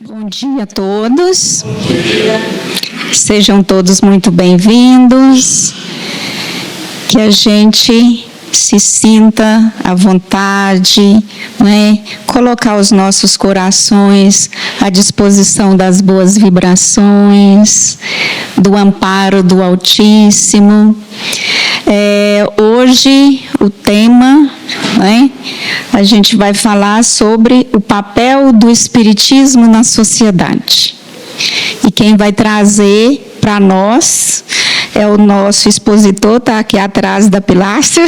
Bom dia a todos. Sejam todos muito bem-vindos. Que a gente se sinta à vontade, né? Colocar os nossos corações à disposição das boas vibrações, do amparo do Altíssimo. Hoje o tema, né? A gente vai falar sobre o papel do Espiritismo na sociedade. E quem vai trazer para nós é o nosso expositor, está aqui atrás da pilastra,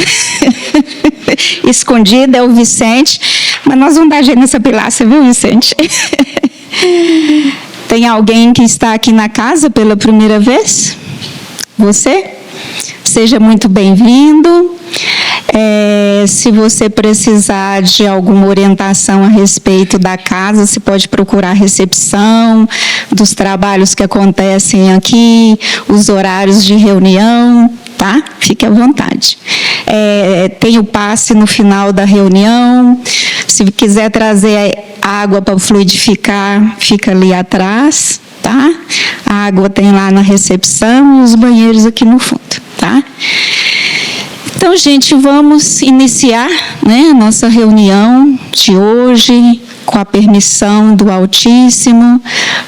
escondido, é o Vicente, mas nós vamos dar jeito nessa pilastra, viu, Vicente? Tem alguém que está aqui na casa pela primeira vez? Você? Seja muito bem-vindo. Se você precisar de alguma orientação a respeito da casa, você pode procurar a recepção, dos trabalhos que acontecem aqui, os horários de reunião, tá? Fique à vontade. Tem o passe no final da reunião. Se quiser trazer água para fluidificar, fica ali atrás, tá? A água tem lá na recepção e os banheiros aqui no fundo, tá? Então, gente, vamos iniciar, né, a nossa reunião de hoje, com a permissão do Altíssimo.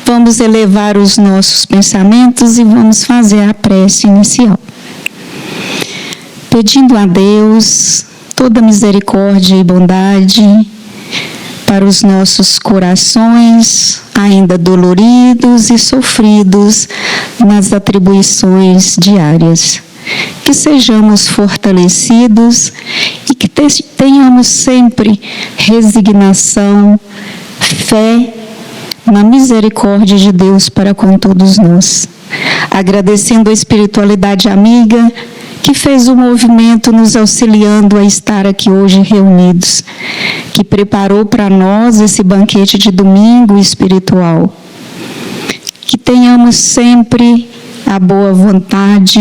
Vamos elevar os nossos pensamentos e vamos fazer a prece inicial. Pedindo a Deus toda misericórdia e bondade para os nossos corações ainda doloridos e sofridos nas atribuições diárias. Que sejamos fortalecidos e que tenhamos sempre resignação, fé na misericórdia de Deus para com todos nós. Agradecendo a espiritualidade amiga que fez o movimento nos auxiliando a estar aqui hoje reunidos, que preparou para nós esse banquete de domingo espiritual. Que tenhamos sempre a boa vontade,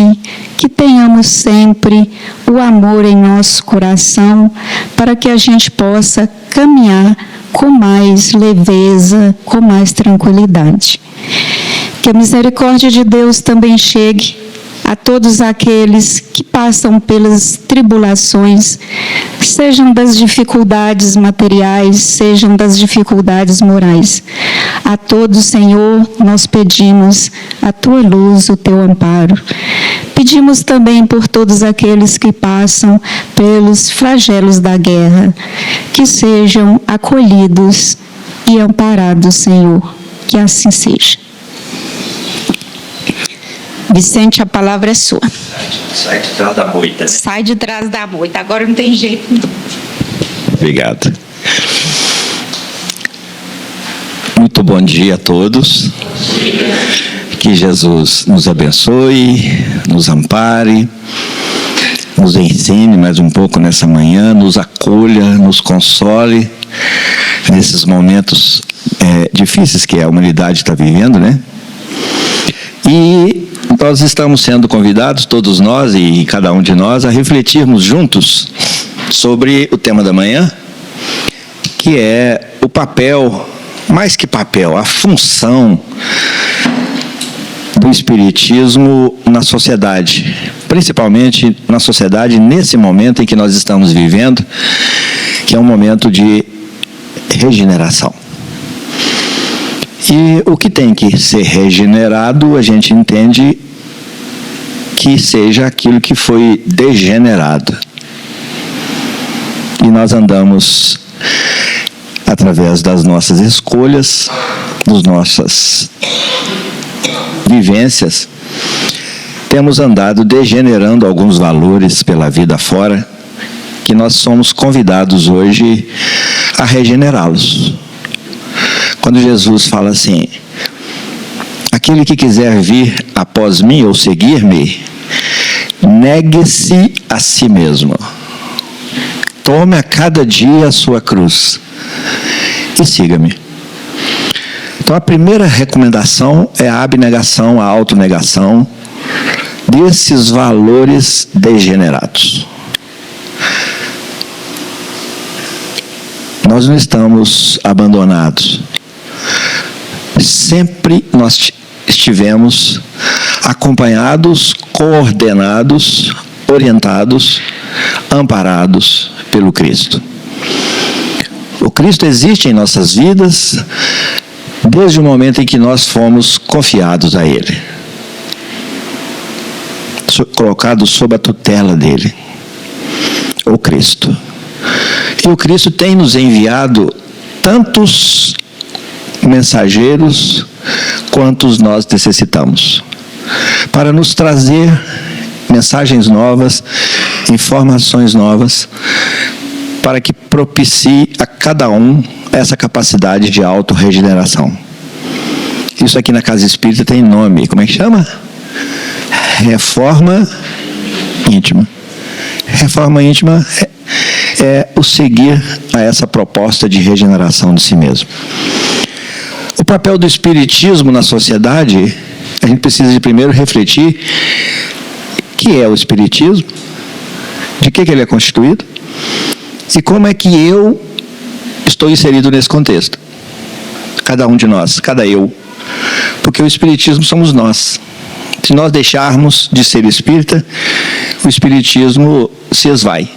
que tenhamos sempre o amor em nosso coração, para que a gente possa caminhar com mais leveza, com mais tranquilidade. Que a misericórdia de Deus também chegue a todos aqueles que passam pelas tribulações, sejam das dificuldades materiais, sejam das dificuldades morais. A todos, Senhor, nós pedimos a Tua luz, o Teu amparo. Pedimos também por todos aqueles que passam pelos flagelos da guerra, que sejam acolhidos e amparados, Senhor. Que assim seja. Vicente, a palavra é sua. Sai de trás da moita. Sai de trás da moita. Agora não tem jeito. Obrigado. Muito bom dia a todos. Que Jesus nos abençoe, nos ampare, nos ensine mais um pouco nessa manhã, nos acolha, nos console nesses momentos difíceis que a humanidade está vivendo, né? E nós estamos sendo convidados, todos nós e cada um de nós, a refletirmos juntos sobre o tema da manhã, que é o papel, mais que papel, a função do Espiritismo na sociedade, principalmente na sociedade nesse momento em que nós estamos vivendo, que é um momento de regeneração. E o que tem que ser regenerado, a gente entende que seja aquilo que foi degenerado. E nós andamos, através das nossas escolhas, das nossas vivências, temos andado degenerando alguns valores pela vida fora, que nós somos convidados hoje a regenerá-los. Quando Jesus fala assim: aquele que quiser vir após mim ou seguir-me, negue-se a si mesmo. Tome a cada dia a sua cruz e siga-me. Então a primeira recomendação é a abnegação, a autonegação desses valores degenerados. Nós não estamos abandonados. sempre nós estivemos acompanhados, coordenados, orientados, amparados pelo Cristo. O Cristo existe em nossas vidas desde o momento em que nós fomos confiados a Ele, colocados sob a tutela dEle, o Cristo. E o Cristo tem nos enviado tantos mensageiros quantos nós necessitamos, para nos trazer mensagens novas, informações novas, para que propicie a cada um essa capacidade de autorregeneração. Isso aqui na Casa Espírita tem nome, como é que chama? Reforma íntima. Reforma íntima é o seguir a essa proposta de regeneração de si mesmo. O papel do Espiritismo na sociedade, a gente precisa de primeiro refletir o que é o Espiritismo, de que ele é constituído e como é que eu estou inserido nesse contexto. Cada um de nós, cada eu. Porque o Espiritismo somos nós. Se nós deixarmos de ser espírita, o Espiritismo se esvai.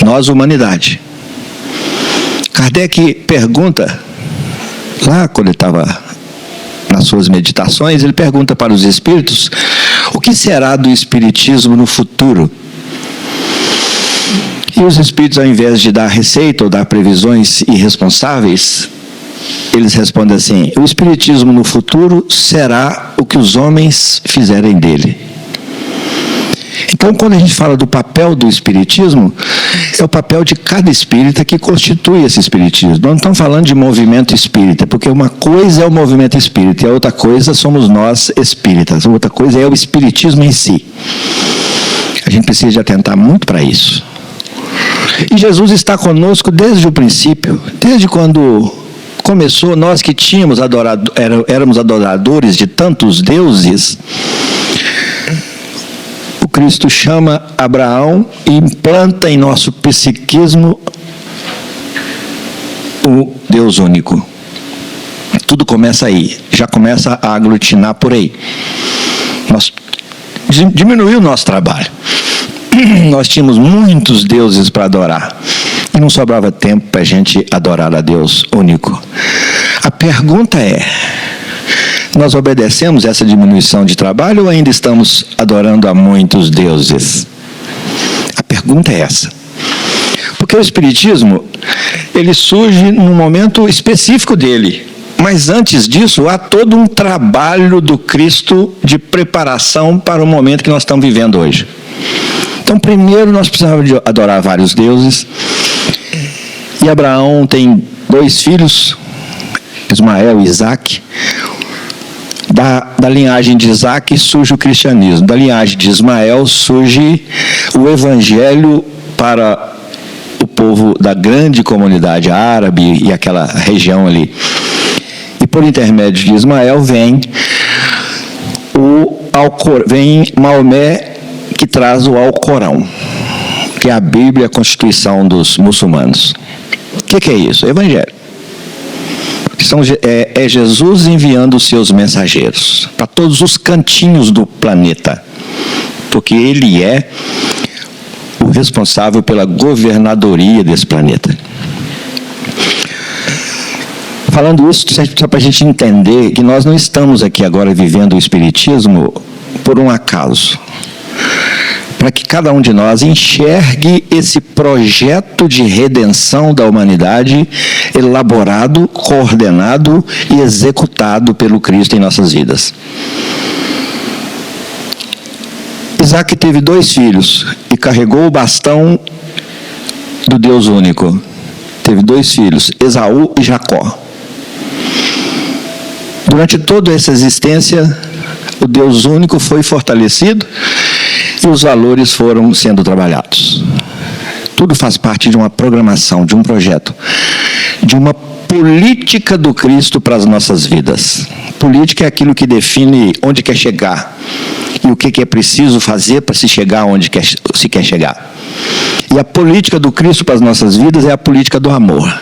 Nós, humanidade. Kardec pergunta, lá quando ele estava nas suas meditações, ele pergunta para os espíritos, o que será do Espiritismo no futuro? E os espíritos, ao invés de dar receita ou dar previsões irresponsáveis, eles respondem assim, o Espiritismo no futuro será o que os homens fizerem dele. Então, quando a gente fala do papel do Espiritismo, é o papel de cada espírita que constitui esse Espiritismo. Nós não estamos falando de movimento espírita, porque uma coisa é o movimento espírita e a outra coisa somos nós espíritas. A outra coisa é o Espiritismo em si. A gente precisa de atentar muito para isso. E Jesus está conosco desde o princípio, desde quando começou, nós que tínhamos éramos adoradores de tantos deuses. O Cristo chama Abraão e implanta em nosso psiquismo o Deus único. Tudo começa aí, já começa a aglutinar por aí. Diminuiu o nosso trabalho. Nós tínhamos muitos deuses para adorar e não sobrava tempo para a gente adorar a Deus único. A pergunta é, nós obedecemos essa diminuição de trabalho ou ainda estamos adorando a muitos deuses? A pergunta é essa. Porque o Espiritismo, ele surge num momento específico dele. Mas antes disso, há todo um trabalho do Cristo de preparação para o momento que nós estamos vivendo hoje. Então, primeiro nós precisávamos de adorar vários deuses. E Abraão tem 2 filhos, Ismael e Isaac. Da linhagem de Isaac surge o cristianismo. Da linhagem de Ismael surge o evangelho para o povo da grande comunidade árabe e aquela região ali. E por intermédio de Ismael vem Maomé, que traz o Alcorão, que é a Bíblia, a Constituição dos muçulmanos. O que é isso? Evangelho. É Jesus enviando os seus mensageiros para todos os cantinhos do planeta, porque Ele é o responsável pela governadoria desse planeta. Falando isso, só para a gente entender que nós não estamos aqui agora vivendo o Espiritismo por um acaso. Para que cada um de nós enxergue esse projeto de redenção da humanidade elaborado, coordenado e executado pelo Cristo em nossas vidas. Isaac teve 2 filhos e carregou o bastão do Deus único. Teve 2 filhos, Esaú e Jacó. Durante toda essa existência, o Deus único foi fortalecido e os valores foram sendo trabalhados. Tudo faz parte de uma programação, de um projeto, de uma política do Cristo para as nossas vidas. Política é aquilo que define onde quer chegar e o que é preciso fazer para se chegar onde se quer chegar. E a política do Cristo para as nossas vidas é a política do amor.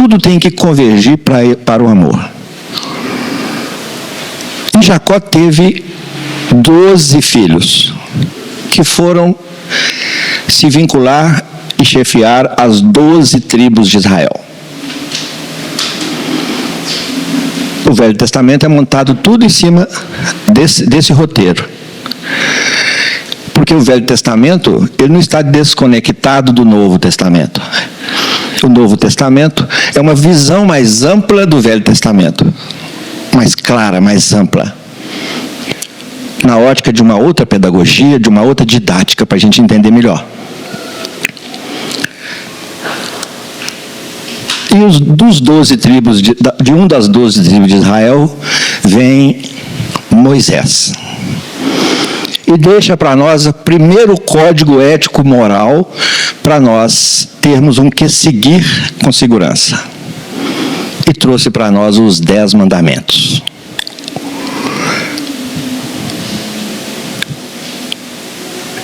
tudo tem que convergir para o amor. E Jacó teve 12 filhos, que foram se vincular e chefiar as 12 tribos de Israel. O Velho Testamento é montado tudo em cima desse roteiro. Porque o Velho Testamento, ele não está desconectado do Novo Testamento. O Novo Testamento é uma visão mais ampla do Velho Testamento. Mais clara, mais ampla. Na ótica de uma outra pedagogia, de uma outra didática, para a gente entender melhor. E dos 12 tribos, de uma das 12 tribos de Israel, vem Moisés. E deixa para nós o primeiro código ético moral para nós termos um que seguir com segurança. E trouxe para nós os 10 mandamentos.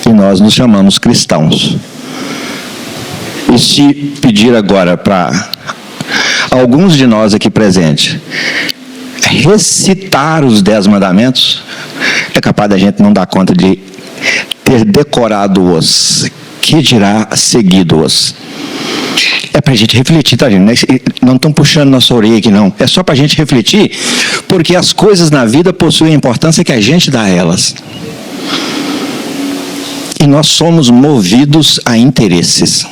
E nós nos chamamos cristãos. E se pedir agora para alguns de nós aqui presentes recitar os 10 mandamentos, é capaz da gente não dar conta de ter decorado-os, que dirá seguido-os. É para a gente refletir, tá, gente? Não estão puxando nossa orelha aqui, não. É só para a gente refletir, porque as coisas na vida possuem a importância que a gente dá a elas. E nós somos movidos a interesses.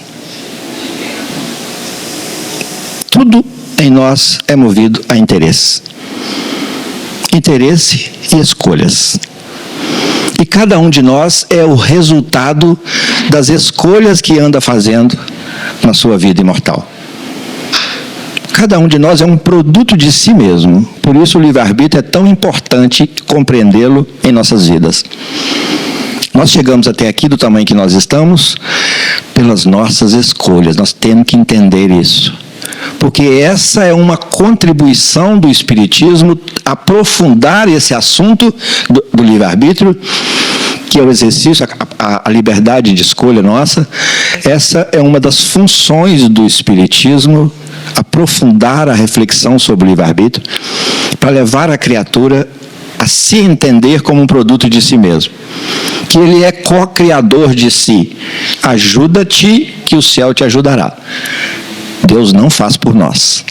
Tudo em nós é movido a interesses. Interesse e escolhas. E cada um de nós é o resultado das escolhas que anda fazendo na sua vida imortal. Cada um de nós é um produto de si mesmo. Por isso o livre-arbítrio é tão importante compreendê-lo em nossas vidas. Nós chegamos até aqui do tamanho que nós estamos pelas nossas escolhas. Nós temos que entender isso. Porque essa é uma contribuição do Espiritismo, aprofundar esse assunto do livre-arbítrio, que é o exercício, a liberdade de escolha nossa. Essa é uma das funções do Espiritismo, aprofundar a reflexão sobre o livre-arbítrio, para levar a criatura a se entender como um produto de si mesmo. Que ele é co-criador de si. Ajuda-te, que o céu te ajudará. Deus não faz por nós.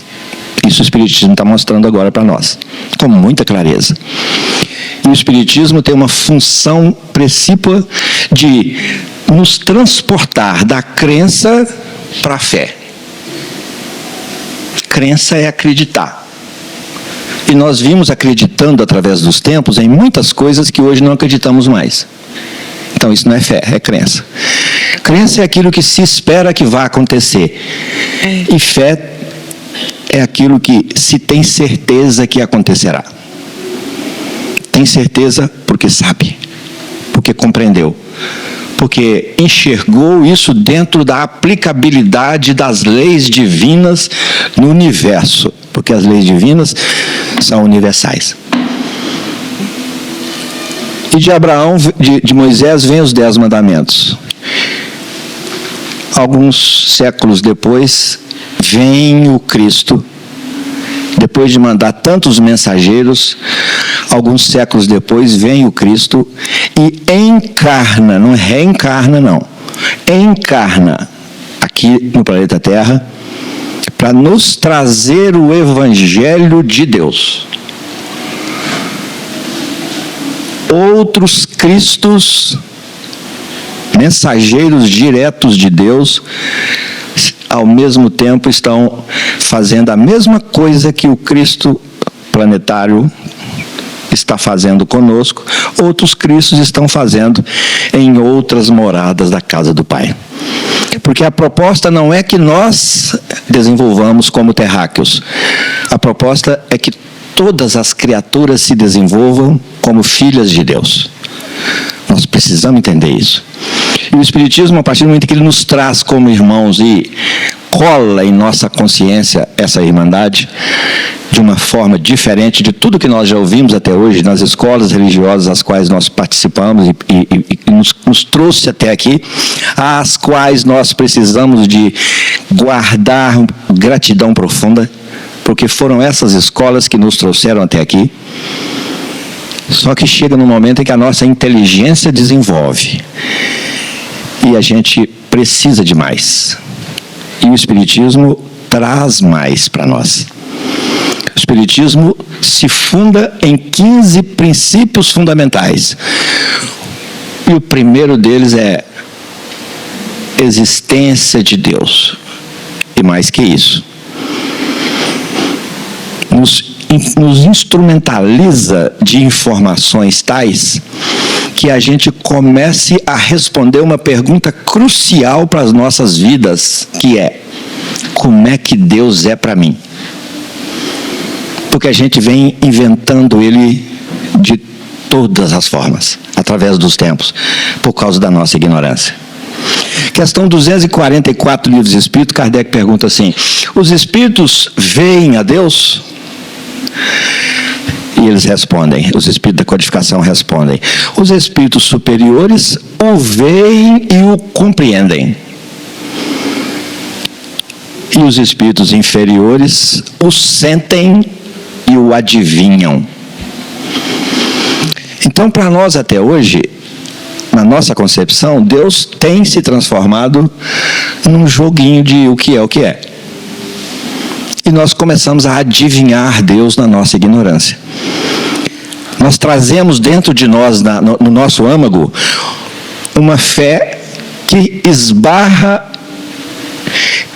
Isso o Espiritismo está mostrando agora para nós, com muita clareza. E o Espiritismo tem uma função precípua de nos transportar da crença para a fé. Crença é acreditar. E nós vimos acreditando através dos tempos em muitas coisas que hoje não acreditamos mais. Então isso não é fé, é crença. Crença é aquilo que se espera que vá acontecer. E fé é aquilo que se tem certeza que acontecerá. Tem certeza porque sabe, porque compreendeu, porque enxergou isso dentro da aplicabilidade das leis divinas no universo, porque as leis divinas são universais. E de Abraão, de Moisés, vem os 10 mandamentos. Alguns séculos depois, vem o Cristo. Depois de mandar tantos mensageiros, alguns séculos depois, vem o Cristo e encarna, não reencarna não, encarna aqui no planeta Terra, para nos trazer o Evangelho de Deus. Outros Cristos, mensageiros diretos de Deus, ao mesmo tempo estão fazendo a mesma coisa que o Cristo planetário está fazendo conosco. Outros Cristos estão fazendo em outras moradas da casa do Pai. Porque a proposta não é que nós desenvolvamos como terráqueos. A proposta é que todas as criaturas se desenvolvam como filhas de Deus. Nós precisamos entender isso. E o Espiritismo, a partir do momento que ele nos traz como irmãos e cola em nossa consciência essa irmandade de uma forma diferente de tudo que nós já ouvimos até hoje nas escolas religiosas às quais nós participamos e nos trouxe até aqui, às quais nós precisamos de guardar gratidão profunda, porque foram essas escolas que nos trouxeram até aqui. Só que chega num momento em que a nossa inteligência desenvolve e a gente precisa de mais. E o Espiritismo traz mais para nós. O Espiritismo se funda em 15 princípios fundamentais. E o primeiro deles é existência de Deus. E mais que isso, nos instrumentaliza de informações tais que a gente comece a responder uma pergunta crucial para as nossas vidas, que é: como é que Deus é para mim? Porque a gente vem inventando Ele de todas as formas, através dos tempos, por causa da nossa ignorância. Questão 244 do Livro dos Espíritos, Kardec pergunta assim: os espíritos veem a Deus? E eles respondem, os espíritos da codificação respondem: os espíritos superiores o veem e o compreendem. E os espíritos inferiores o sentem e o adivinham. Então, para nós até hoje, na nossa concepção, Deus tem se transformado num joguinho de o que é. E nós começamos a adivinhar Deus na nossa ignorância. Nós trazemos dentro de nós, no nosso âmago, uma fé que esbarra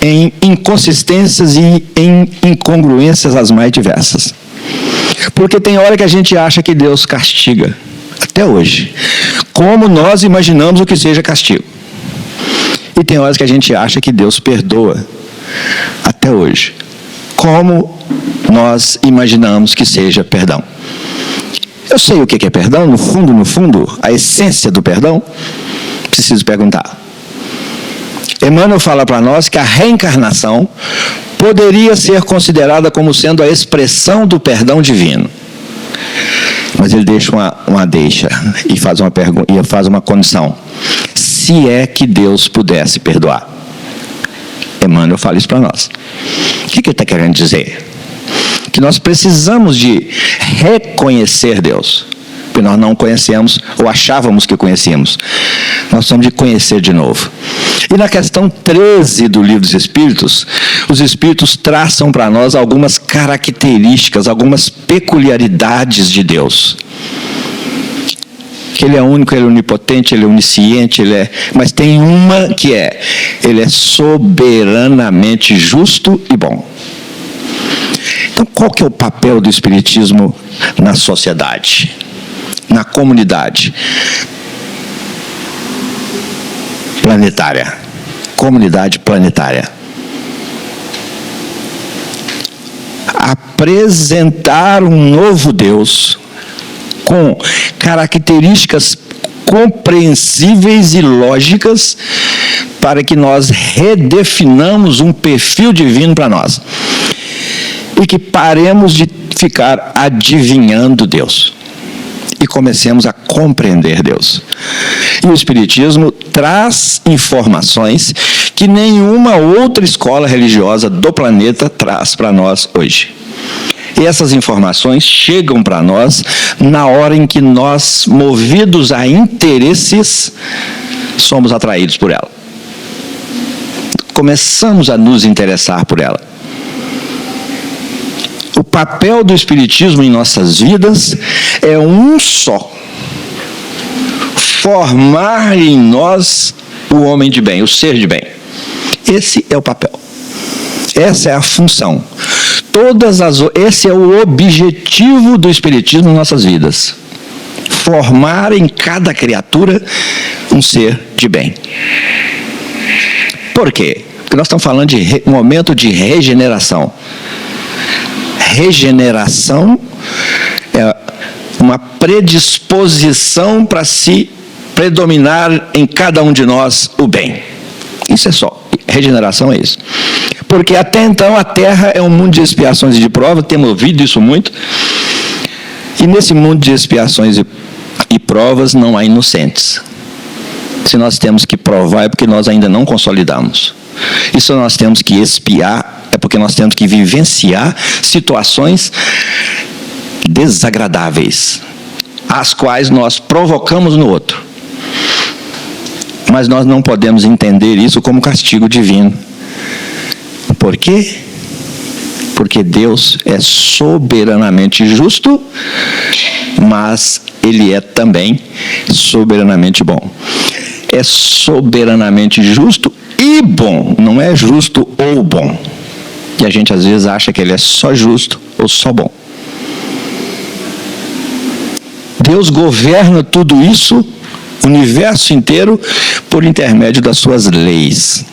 em inconsistências e em incongruências as mais diversas. Porque tem hora que a gente acha que Deus castiga, até hoje, como nós imaginamos o que seja castigo. E tem horas que a gente acha que Deus perdoa, até hoje, como nós imaginamos que seja perdão. Eu sei o que é perdão, no fundo, a essência do perdão, preciso perguntar. Emmanuel fala para nós que a reencarnação poderia ser considerada como sendo a expressão do perdão divino. Mas ele deixa uma deixa e faz uma pergunta, e faz uma condição. Se é que Deus pudesse perdoar. Emmanuel fala isso para nós. O que ele está querendo dizer? Que nós precisamos de reconhecer Deus, porque nós não conhecemos, ou achávamos que conhecíamos. Nós precisamos de conhecer de novo. E na questão 13 do Livro dos Espíritos, os Espíritos traçam para nós algumas características, algumas peculiaridades de Deus. Que Ele é único, Ele é onipotente, Ele é onisciente, mas tem uma que Ele é soberanamente justo e bom. Então, qual que é o papel do Espiritismo na sociedade, na comunidade planetária? Comunidade planetária. Apresentar um novo Deus com características compreensíveis e lógicas para que nós redefinamos um perfil divino para nós. E que paremos de ficar adivinhando Deus. E comecemos a compreender Deus. E o Espiritismo traz informações que nenhuma outra escola religiosa do planeta traz para nós hoje. E essas informações chegam para nós na hora em que nós, movidos a interesses, somos atraídos por ela. Começamos a nos interessar por ela. O papel do Espiritismo em nossas vidas é um só: formar em nós o homem de bem, o ser de bem. Esse é o papel. Essa é a função. Esse é o objetivo do Espiritismo em nossas vidas. Formar em cada criatura um ser de bem. Por quê? Porque nós estamos falando de momento de regeneração. Regeneração é uma predisposição para se predominar em cada um de nós o bem. Isso é só. Regeneração é isso. Porque até então a terra é um mundo de expiações e de provas, temos ouvido isso muito. E nesse mundo de expiações e provas não há inocentes. Se nós temos que provar é porque nós ainda não consolidamos. E se nós temos que expiar é porque nós temos que vivenciar situações desagradáveis, as quais nós provocamos no outro. Mas nós não podemos entender isso como castigo divino. Por quê? Porque Deus é soberanamente justo, mas Ele é também soberanamente bom. É soberanamente justo e bom, não é justo ou bom. E a gente às vezes acha que Ele é só justo ou só bom. Deus governa tudo isso, o universo inteiro, por intermédio das suas leis.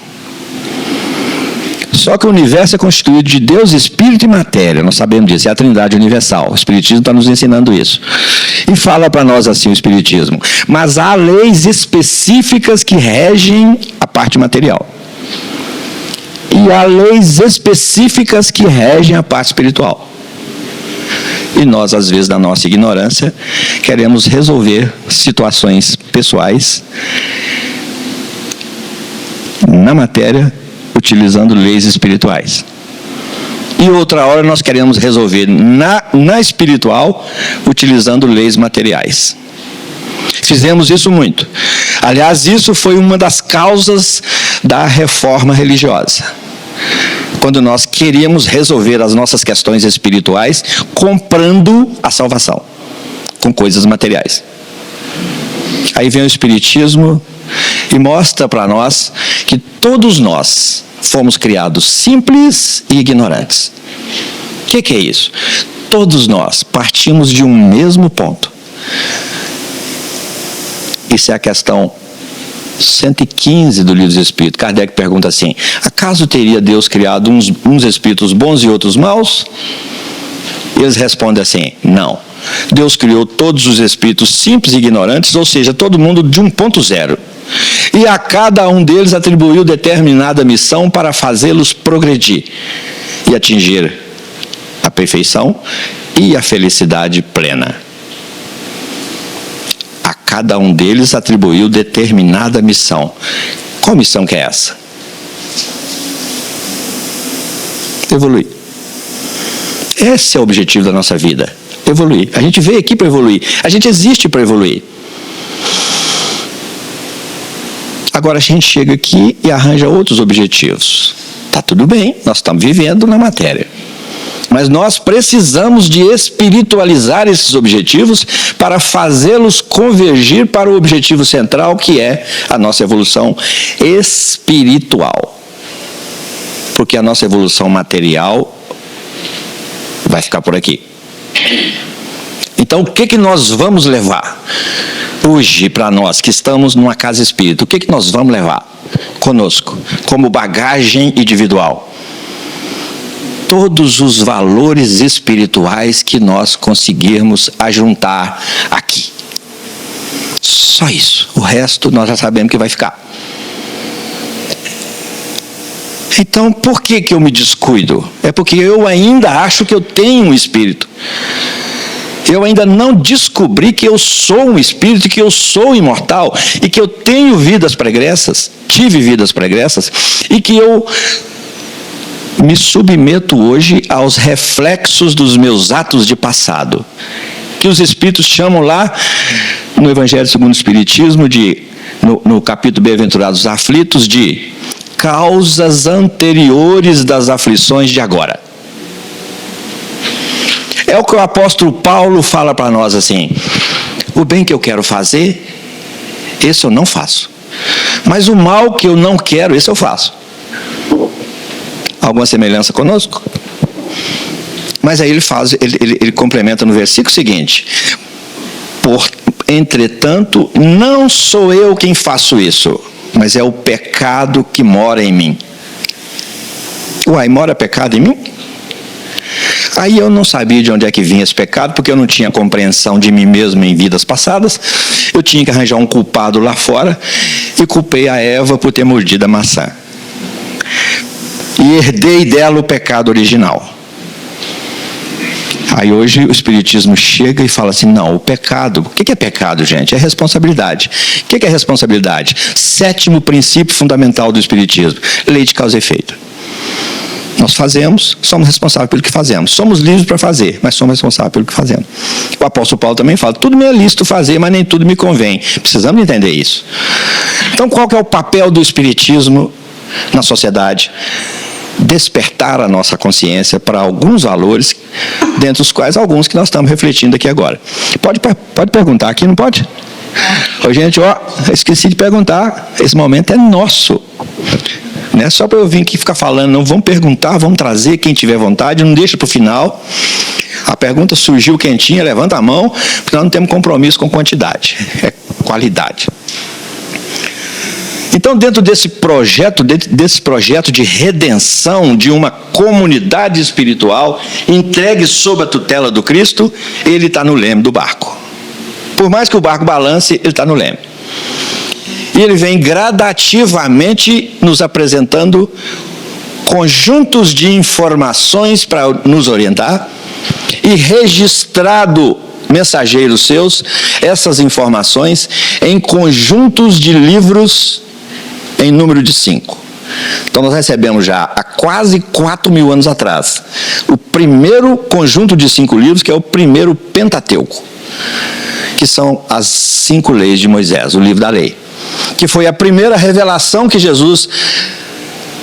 Só que o universo é constituído de Deus, Espírito e matéria. Nós sabemos disso, é a Trindade universal. O Espiritismo está nos ensinando isso. E fala para nós assim o Espiritismo. Mas há leis específicas que regem a parte material. E há leis específicas que regem a parte espiritual. E nós, às vezes, na nossa ignorância, queremos resolver situações pessoais na matéria, utilizando leis espirituais. E outra hora nós queremos resolver na espiritual, utilizando leis materiais. Fizemos isso muito. Aliás, isso foi uma das causas da reforma religiosa. Quando nós queríamos resolver as nossas questões espirituais comprando a salvação com coisas materiais. Aí vem o Espiritismo e mostra para nós que todos nós fomos criados simples e ignorantes. O que é isso? Todos nós partimos de um mesmo ponto. Isso é a questão 115 do Livro dos Espíritos. Kardec pergunta assim: acaso teria Deus criado uns espíritos bons e outros maus? Eles respondem assim: não. Deus criou todos os espíritos simples e ignorantes, ou seja, todo mundo de um ponto zero. E a cada um deles atribuiu determinada missão para fazê-los progredir e atingir a perfeição e a felicidade plena. A cada um deles atribuiu determinada missão. Qual missão que é essa? Evoluir. Esse é o objetivo da nossa vida. Evoluir. A gente veio aqui para evoluir. A gente existe para evoluir. Agora a gente chega aqui e arranja outros objetivos. Está tudo bem, nós estamos vivendo na matéria. Mas nós precisamos de espiritualizar esses objetivos para fazê-los convergir para o objetivo central, que é a nossa evolução espiritual. Porque a nossa evolução material vai ficar por aqui. Então, o que nós vamos levar hoje para nós que estamos numa casa espírita? O que nós vamos levar conosco como bagagem individual? Todos os valores espirituais que nós conseguirmos ajuntar aqui. Só isso. O resto nós já sabemos que vai ficar. Então, por que eu me descuido? É porque eu ainda acho que eu tenho um espírito. Eu ainda não descobri que eu sou um espírito, que eu sou imortal e que eu tenho vidas pregressas, tive vidas pregressas, e que eu me submeto hoje aos reflexos dos meus atos de passado, que os Espíritos chamam lá no Evangelho segundo o Espiritismo, no capítulo Bem-aventurados aflitos, de causas anteriores das aflições de agora. É o que o apóstolo Paulo fala para nós assim: o bem que eu quero fazer, esse eu não faço, mas o mal que eu não quero, esse eu faço. Alguma semelhança conosco? Mas aí ele complementa no versículo seguinte: entretanto, não sou eu quem faço isso, mas é o pecado que mora em mim. Uai, mora pecado em mim? Aí eu não sabia de onde é que vinha esse pecado, porque eu não tinha compreensão de mim mesmo em vidas passadas. Eu tinha que arranjar um culpado lá fora, e culpei a Eva por ter mordido a maçã. e herdei dela o pecado original. Aí hoje o Espiritismo chega e fala assim, não, o pecado, o que é pecado, gente? É responsabilidade. O que é responsabilidade? 7º princípio fundamental do Espiritismo, lei de causa e efeito. Nós fazemos, somos responsáveis pelo que fazemos. Somos livres para fazer, mas somos responsáveis pelo que fazemos. O apóstolo Paulo também fala, tudo me é lícito fazer, mas nem tudo me convém. Precisamos entender isso. Então qual que é o papel do Espiritismo na sociedade? Despertar a nossa consciência para alguns valores, dentre os quais alguns que nós estamos refletindo aqui agora. Pode perguntar aqui, não pode? Ô, gente, esqueci de perguntar, esse momento é nosso. Não é só para eu vir aqui ficar falando, não, vamos perguntar, vamos trazer quem tiver vontade, não deixa para o final. A pergunta surgiu quentinha, levanta a mão, porque nós não temos compromisso com quantidade, é qualidade. Então, dentro desse projeto de redenção de uma comunidade espiritual entregue sob a tutela do Cristo, ele está no leme do barco. Por mais que o barco balance, ele está no leme. E ele vem gradativamente nos apresentando conjuntos de informações para nos orientar e registrado mensageiros seus essas informações em conjuntos de livros em número de 5. Então nós recebemos já há quase 4.000 anos atrás o primeiro conjunto de 5 livros, que é o primeiro Pentateuco, que são as 5 leis de Moisés, o livro da lei, que foi a primeira revelação que Jesus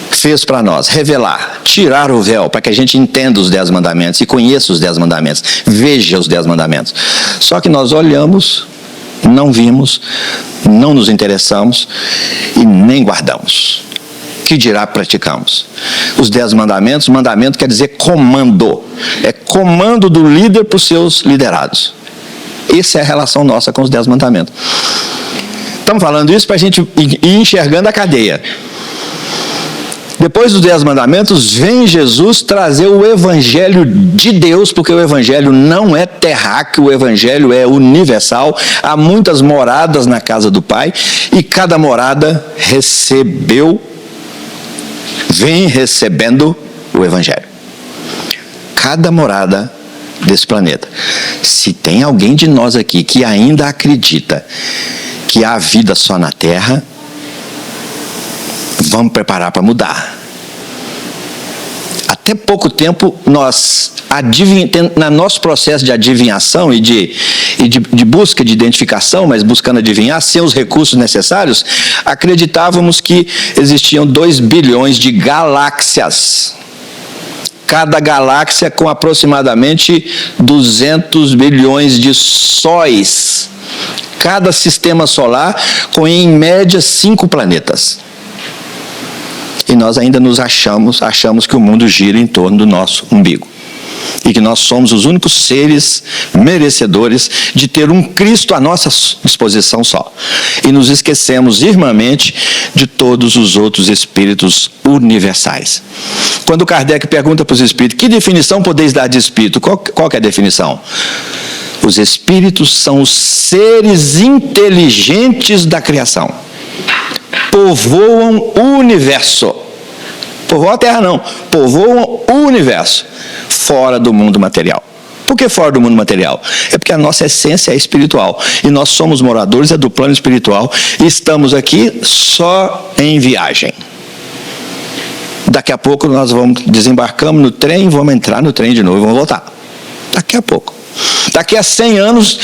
fez para nós, revelar, tirar o véu, para que a gente entenda os 10 mandamentos e conheça os 10 mandamentos, veja os 10 mandamentos. Só que nós olhamos, não vimos, não nos interessamos e nem guardamos. Que dirá praticamos? Os 10 mandamentos, mandamento quer dizer comando. É comando do líder para os seus liderados. Essa é a relação nossa com os 10 mandamentos. Estamos falando isso para a gente ir enxergando a cadeia. Depois dos 10 mandamentos, vem Jesus trazer o Evangelho de Deus, porque o Evangelho não é terráqueo, o Evangelho é universal. Há muitas moradas na casa do Pai, e cada morada vem recebendo o Evangelho. Cada morada desse planeta. Se tem alguém de nós aqui que ainda acredita que há vida só na Terra, vamos preparar para mudar. Até pouco tempo, nós, no nosso processo de adivinhação e de busca de identificação, mas buscando adivinhar, sem os recursos necessários, acreditávamos que existiam 2 bilhões de galáxias. Cada galáxia com aproximadamente 200 bilhões de sóis. Cada sistema solar com, em média, 5 planetas. E nós ainda achamos que o mundo gira em torno do nosso umbigo. E que nós somos os únicos seres merecedores de ter um Cristo à nossa disposição só. E nos esquecemos irmãmente de todos os outros espíritos universais. Quando Kardec pergunta para os espíritos, que definição podeis dar de espírito? Qual que é a definição? Os espíritos são os seres inteligentes da criação. Povoam o universo. Povoam a Terra não, povoam o universo, fora do mundo material. Por que fora do mundo material? É porque a nossa essência é espiritual, e nós somos moradores do plano espiritual, e estamos aqui só em viagem. Daqui a pouco nós desembarcamos no trem, vamos entrar no trem de novo e vamos voltar. Daqui a pouco. Daqui a 100 anos,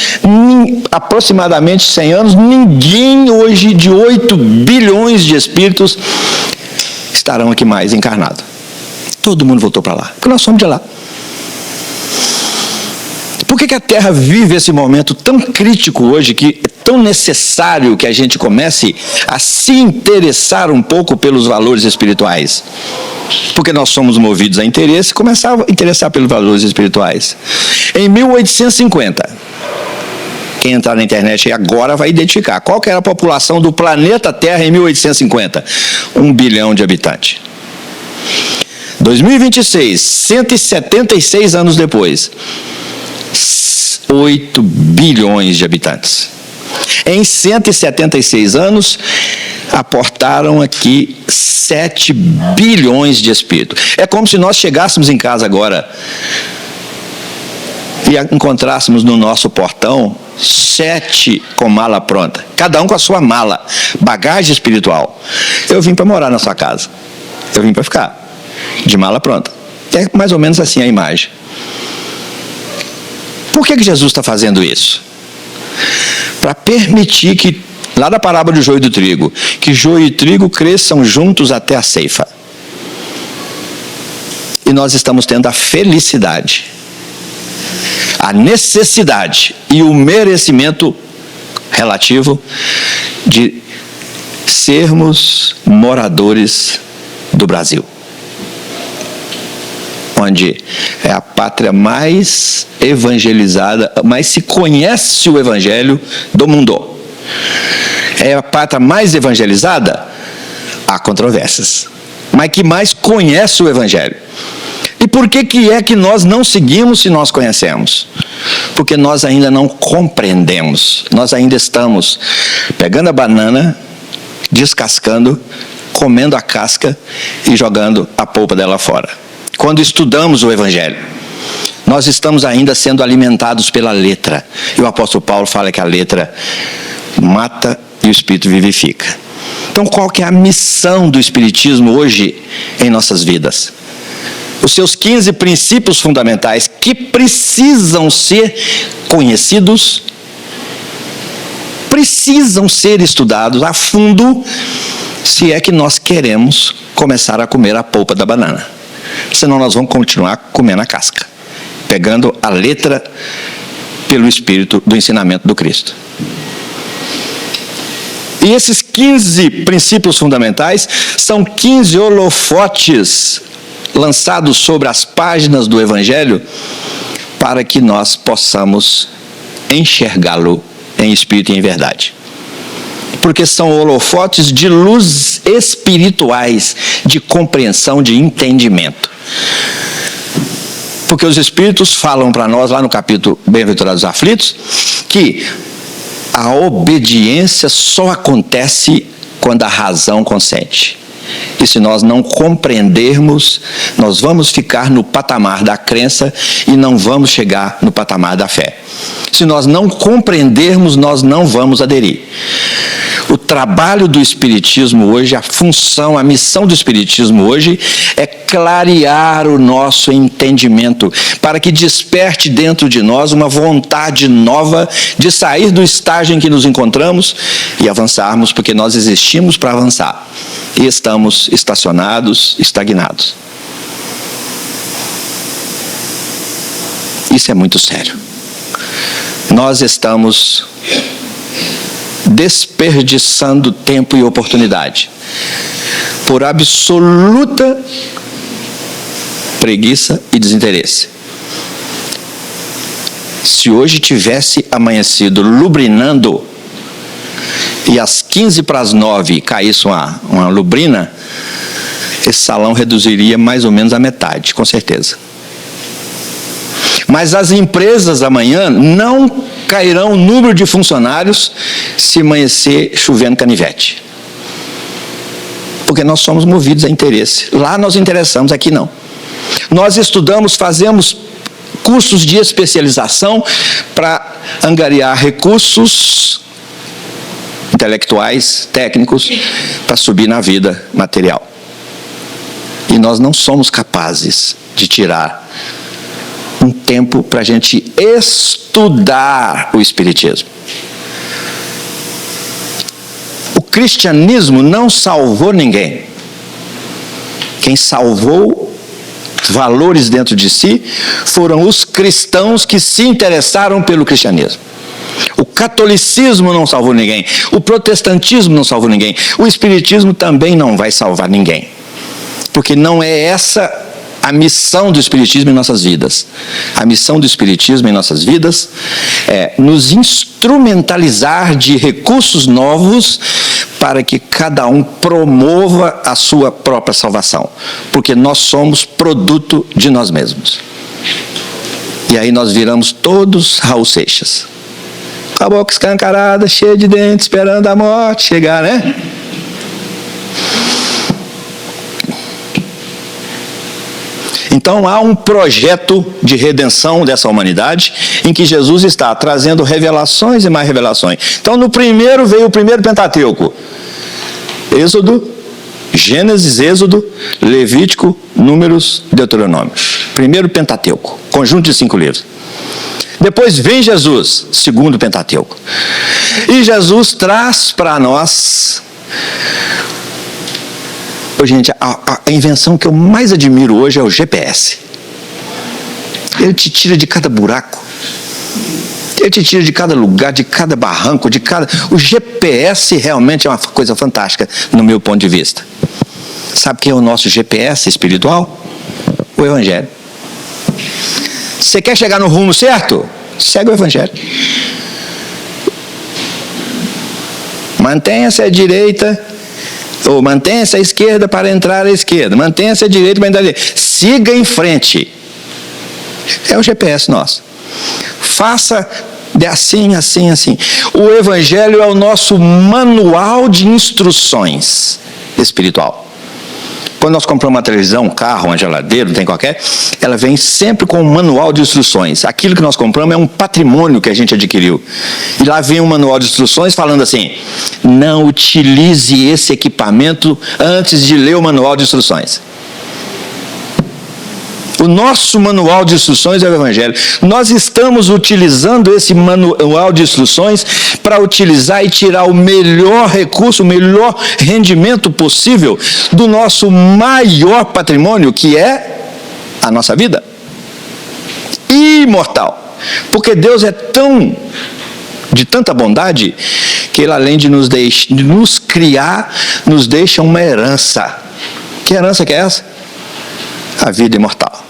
aproximadamente 100 anos, ninguém hoje de 8 bilhões de espíritos estarão aqui mais encarnados. Todo mundo voltou para lá, porque nós somos de lá. Por que a Terra vive esse momento tão crítico hoje, que é tão necessário que a gente comece a se interessar um pouco pelos valores espirituais? Porque nós somos movidos a interesse, começar a interessar pelos valores espirituais. Em 1850, quem entrar na internet agora vai identificar qual que era a população do planeta Terra em 1850. 1 bilhão de habitantes. 2026, 176 anos depois, 8 bilhões de habitantes. Em 176 anos, aportaram aqui 7 bilhões de espíritos. É como se nós chegássemos em casa agora e encontrássemos no nosso portão 7 com mala pronta, cada um com a sua mala, bagagem espiritual. Eu vim para morar na sua casa, eu vim para ficar, de mala pronta. É mais ou menos assim a imagem. Por que Jesus está fazendo isso? Para permitir que, lá da parábola do joio e do trigo, que joio e trigo cresçam juntos até a ceifa. E nós estamos tendo a felicidade, a necessidade e o merecimento relativo de sermos moradores do Brasil, onde é a pátria mais evangelizada, mais se conhece o evangelho do mundo. É a pátria mais evangelizada? Há controvérsias, mas que mais conhece o evangelho. E por que é que nós não seguimos se nós conhecemos? Porque nós ainda não compreendemos. Nós ainda estamos pegando a banana, descascando, comendo a casca e jogando a polpa dela fora. Quando estudamos o evangelho, nós estamos ainda sendo alimentados pela letra. E o apóstolo Paulo fala que a letra mata e o espírito vivifica. Então, qual que é a missão do espiritismo hoje em nossas vidas? Os seus 15 princípios fundamentais que precisam ser conhecidos, precisam ser estudados a fundo, se é que nós queremos começar a comer a polpa da banana. Senão nós vamos continuar comendo a casca, pegando a letra pelo espírito do ensinamento do Cristo. E esses 15 princípios fundamentais são 15 holofotes lançados sobre as páginas do Evangelho para que nós possamos enxergá-lo em espírito e em verdade. Porque são holofotes de luz espirituais, de compreensão, de entendimento. Porque os Espíritos falam para nós, lá no capítulo Bem-aventurados os Aflitos, que a obediência só acontece quando a razão consente. E se nós não compreendermos, nós vamos ficar no patamar da crença e não vamos chegar no patamar da fé. Se nós não compreendermos, nós não vamos aderir. O trabalho do Espiritismo hoje, a função, a missão do Espiritismo hoje é clarear o nosso entendimento, para que desperte dentro de nós uma vontade nova de sair do estágio em que nos encontramos e avançarmos, porque nós existimos para avançar e estamos estacionados, estagnados. Isso é muito sério. Nós estamos desperdiçando tempo e oportunidade por absoluta preguiça e desinteresse. Se hoje tivesse amanhecido lubrinando e às 8:45 caísse uma lubrina, esse salão reduziria mais ou menos a metade, com certeza. Mas as empresas amanhã não cairão o número de funcionários se amanhecer chovendo canivete. Porque nós somos movidos a interesse. Lá nós interessamos, aqui não. Nós estudamos, fazemos cursos de especialização para angariar recursos intelectuais, técnicos, para subir na vida material. E nós não somos capazes de tirar um tempo para a gente estudar o Espiritismo. O cristianismo não salvou ninguém. Quem salvou valores dentro de si foram os cristãos que se interessaram pelo cristianismo. O catolicismo não salvou ninguém. O protestantismo não salvou ninguém. O espiritismo também não vai salvar ninguém. Porque não é essa a missão do Espiritismo em nossas vidas. A missão do Espiritismo em nossas vidas é nos instrumentalizar de recursos novos para que cada um promova a sua própria salvação. Porque nós somos produto de nós mesmos. E aí nós viramos todos Raul Seixas. com a boca escancarada, cheia de dentes, esperando a morte chegar, né? Então há um projeto de redenção dessa humanidade em que Jesus está trazendo revelações e mais revelações. Então no primeiro veio o primeiro Pentateuco. Êxodo, Gênesis, Êxodo, Levítico, Números, Deuteronômio. Primeiro Pentateuco, conjunto de 5 livros. Depois vem Jesus, segundo Pentateuco. E Jesus traz para nós... Gente, a invenção que eu mais admiro hoje é o GPS. Ele te tira de cada buraco. Ele te tira de cada lugar, de cada barranco, de cada... O GPS realmente é uma coisa fantástica, no meu ponto de vista. Sabe quem é o nosso GPS espiritual? O Evangelho. Você quer chegar no rumo certo? Segue o Evangelho. Mantenha-se à direita... ou mantenha-se à esquerda para entrar à esquerda, mantenha-se à direita para entrar à direita. Siga em frente. É o GPS nosso. Faça de assim, assim, assim. O Evangelho é o nosso manual de instruções espiritual. Quando nós compramos uma televisão, um carro, uma geladeira, não tem qualquer, ela vem sempre com um manual de instruções. Aquilo que nós compramos é um patrimônio que a gente adquiriu. E lá vem um manual de instruções falando assim: não utilize esse equipamento antes de ler o manual de instruções. O nosso manual de instruções é o Evangelho. Nós estamos utilizando esse manual de instruções para utilizar e tirar o melhor recurso, o melhor rendimento possível do nosso maior patrimônio, que é a nossa vida imortal. Porque Deus é de tanta bondade, que Ele, além de nos criar, nos deixa uma herança. Que herança que é essa? A vida imortal.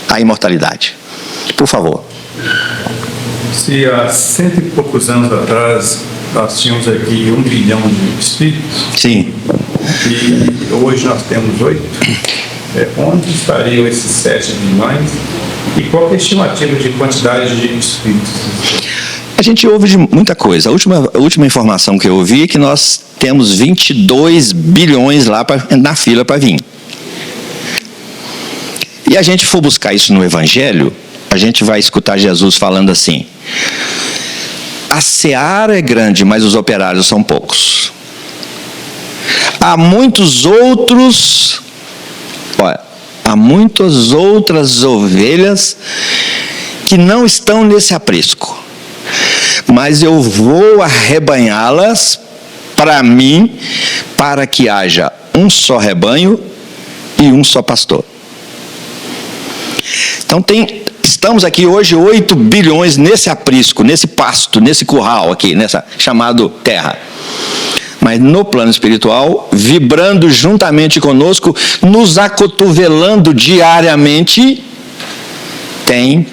A imortalidade. Por favor. Se há 100 e poucos anos atrás nós tínhamos aqui 1 bilhão de espíritos. Sim. E hoje nós temos 8. Onde estariam esses 7 bilhões? E qual é a estimativa de quantidade de espíritos? A gente ouve de muita coisa. A última informação que eu ouvi é que nós temos 22 bilhões lá na fila para vir. E a gente for buscar isso no Evangelho, a gente vai escutar Jesus falando assim: a seara é grande, mas os operários são poucos. Há muitas outras ovelhas que não estão nesse aprisco, mas eu vou arrebanhá-las para mim, para que haja um só rebanho e um só pastor. Então estamos aqui hoje 8 bilhões nesse aprisco, nesse pasto, nesse curral aqui, nessa chamado terra. Mas no plano espiritual, vibrando juntamente conosco, nos acotovelando diariamente, tem,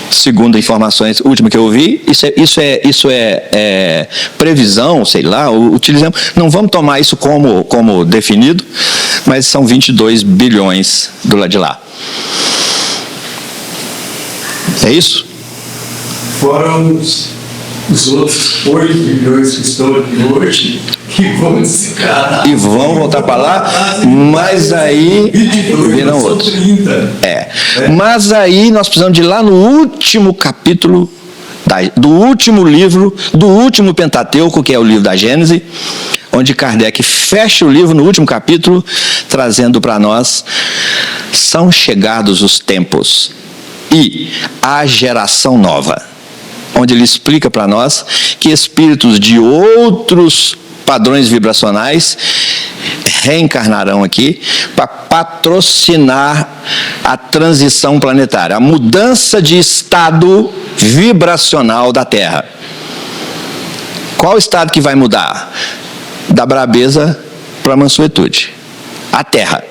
segundo informações últimas que eu ouvi, isso é previsão, sei lá, utilizamos, não vamos tomar isso como definido, mas são 22 bilhões do lado de lá. É isso? Fora os outros 8 bilhões que estão aqui hoje, que vão desencarnar. E vão voltar para lá, mas aí virão outros. Mas aí nós precisamos de ir lá no último capítulo, do último livro, do último Pentateuco, que é o livro da Gênesis, onde Kardec fecha o livro no último capítulo, trazendo para nós: são chegados os tempos e a geração nova, onde ele explica para nós que espíritos de outros padrões vibracionais reencarnarão aqui para patrocinar a transição planetária, a mudança de estado vibracional da Terra. Qual estado que vai mudar? Da brabeza para a mansuetude. A Terra.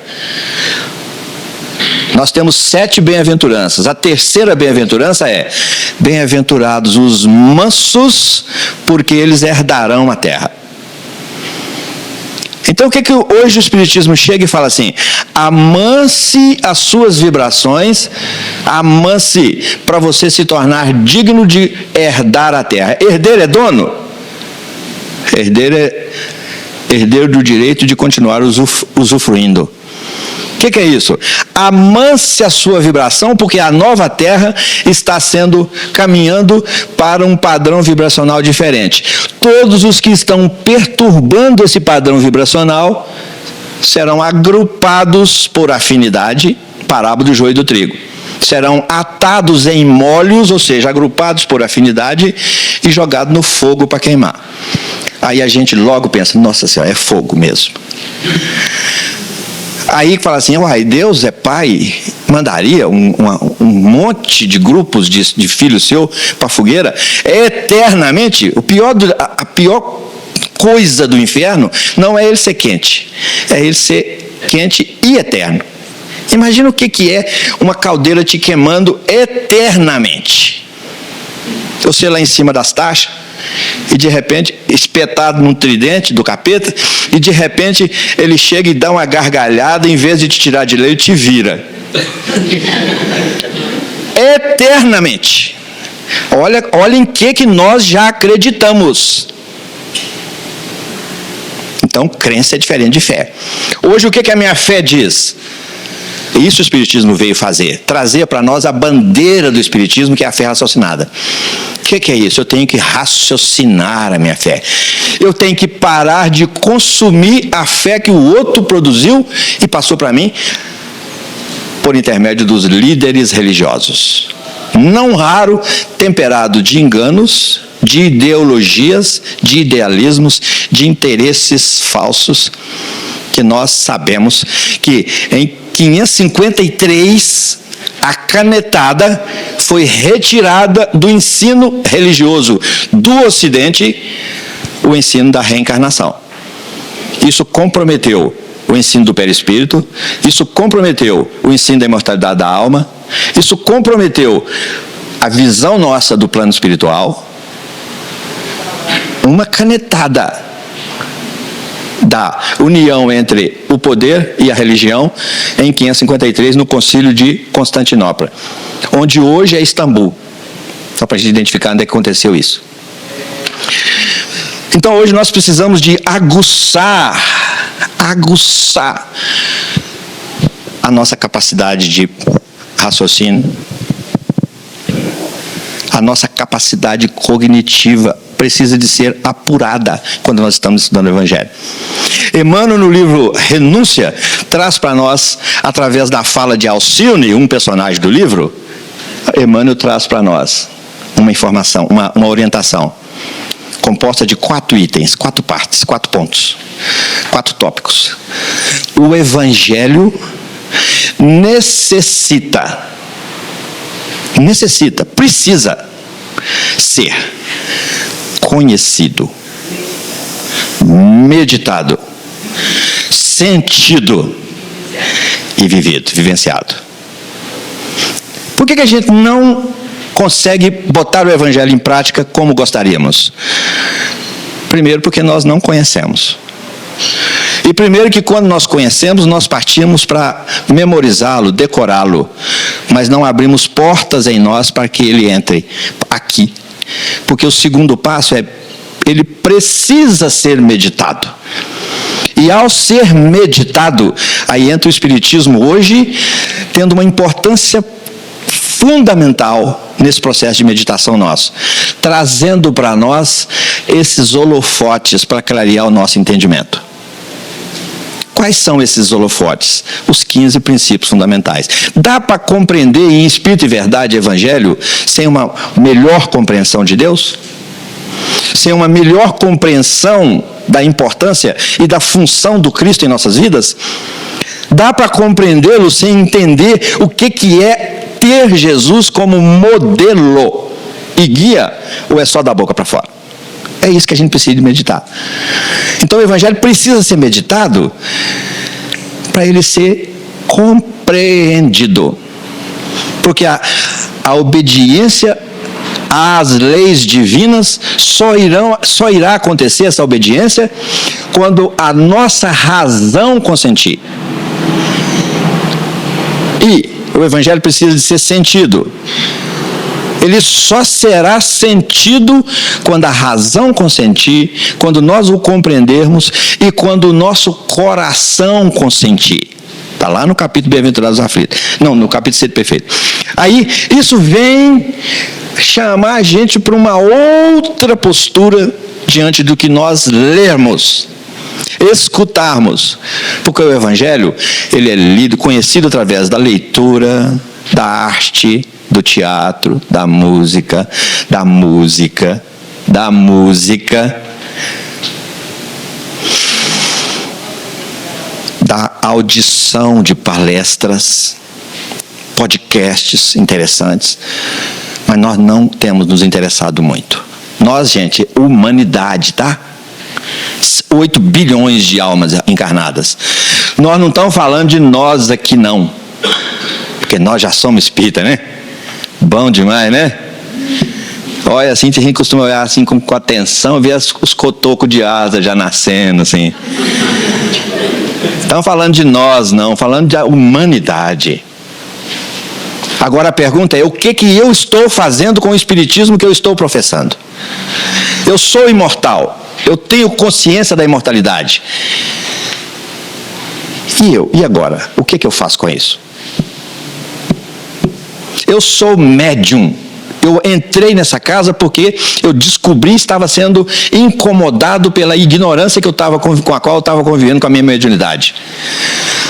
Nós temos 7 bem-aventuranças. A terceira bem-aventurança é: bem-aventurados os mansos, porque eles herdarão a terra. Então o que hoje o Espiritismo chega e fala assim: amance as suas vibrações, amance para você se tornar digno de herdar a terra. Herdeiro é dono? Herdeiro é herdeiro do direito de continuar usufruindo. O que é isso? Amance a sua vibração, porque a nova terra está caminhando para um padrão vibracional diferente. Todos os que estão perturbando esse padrão vibracional serão agrupados por afinidade, parábola do joio e do trigo. Serão atados em molhos, ou seja, agrupados por afinidade e jogados no fogo para queimar. Aí a gente logo pensa: nossa senhora, é fogo mesmo. Aí fala assim: uai, Deus é pai, mandaria um monte de grupos de filhos seu para a fogueira eternamente? A pior coisa do inferno não é ele ser quente, é ele ser quente e eterno. Imagina o que é uma caldeira te queimando eternamente. Você lá em cima das taxas, e de repente, espetado num tridente do capeta, e de repente ele chega e dá uma gargalhada, em vez de te tirar de leito, te vira. Eternamente. Olha em que nós já acreditamos. Então, crença é diferente de fé. Hoje, o que a minha fé diz? Isso o Espiritismo veio fazer, trazer para nós a bandeira do Espiritismo, que é a fé raciocinada. O que é isso? Eu tenho que raciocinar a minha fé. Eu tenho que parar de consumir a fé que o outro produziu e passou para mim por intermédio dos líderes religiosos. Não raro, temperado de enganos, de ideologias, de idealismos, de interesses falsos, que nós sabemos que em 553 a canetada foi retirada do ensino religioso do Ocidente, o ensino da reencarnação. Isso comprometeu o ensino do perispírito, isso comprometeu o ensino da imortalidade da alma, isso comprometeu a visão nossa do plano espiritual. Uma canetada da união entre o poder e a religião em 553 no Concílio de Constantinopla, onde hoje é Istambul, só para a gente identificar onde é que aconteceu isso. Então hoje nós precisamos de aguçar a nossa capacidade de raciocínio, a nossa capacidade cognitiva precisa de ser apurada quando nós estamos estudando o Evangelho. Emmanuel, no livro Renúncia, traz para nós, através da fala de Alcione, um personagem do livro, Emmanuel traz para nós uma informação, uma orientação, composta de 4 itens, 4 partes, 4 pontos, 4 tópicos. O Evangelho precisa ser conhecido, meditado, sentido e vivenciado. Por que a gente não consegue botar o Evangelho em prática como gostaríamos? Primeiro, porque nós não conhecemos. E primeiro que quando nós conhecemos, nós partimos para memorizá-lo, decorá-lo, mas não abrimos portas em nós para que ele entre aqui. Porque o segundo passo é, ele precisa ser meditado. E ao ser meditado, aí entra o Espiritismo hoje, tendo uma importância fundamental nesse processo de meditação nosso, trazendo para nós esses holofotes para clarear o nosso entendimento. Quais são esses holofotes? Os 15 princípios fundamentais. Dá para compreender em Espírito e Verdade Evangelho sem uma melhor compreensão de Deus? Sem uma melhor compreensão da importância e da função do Cristo em nossas vidas? Dá para compreendê-lo sem entender o que é ter Jesus como modelo e guia, ou é só da boca para fora? É isso que a gente precisa de meditar. Então o Evangelho precisa ser meditado para ele ser compreendido. Porque a obediência às leis divinas só irá acontecer essa obediência quando a nossa razão consentir. E o Evangelho precisa de ser sentido. Ele só será sentido quando a razão consentir, quando nós o compreendermos e quando o nosso coração consentir. Está lá no capítulo Bem-aventurados os aflitos. Não, no capítulo 7 perfeito. Aí, isso vem chamar a gente para uma outra postura diante do que nós lermos, escutarmos. Porque o Evangelho, ele é lido, conhecido através da leitura, da arte, do teatro, da música, da audição de palestras, podcasts interessantes, mas nós não temos nos interessado muito. Nós, gente, humanidade, tá? 8 bilhões de almas encarnadas. Nós não estamos falando de nós aqui, não. Porque nós já somos espírita, né? Bom demais, né? Olha, assim, a gente costuma olhar assim com atenção, ver os cotocos de asa já nascendo, assim. Estamos falando de nós, não, falando de humanidade. Agora a pergunta é, o que eu estou fazendo com o espiritismo que eu estou professando? Eu sou imortal, eu tenho consciência da imortalidade. E agora? O que eu faço com isso? Eu sou médium. Eu entrei nessa casa porque eu descobri que estava sendo incomodado pela ignorância com a qual eu estava convivendo com a minha mediunidade.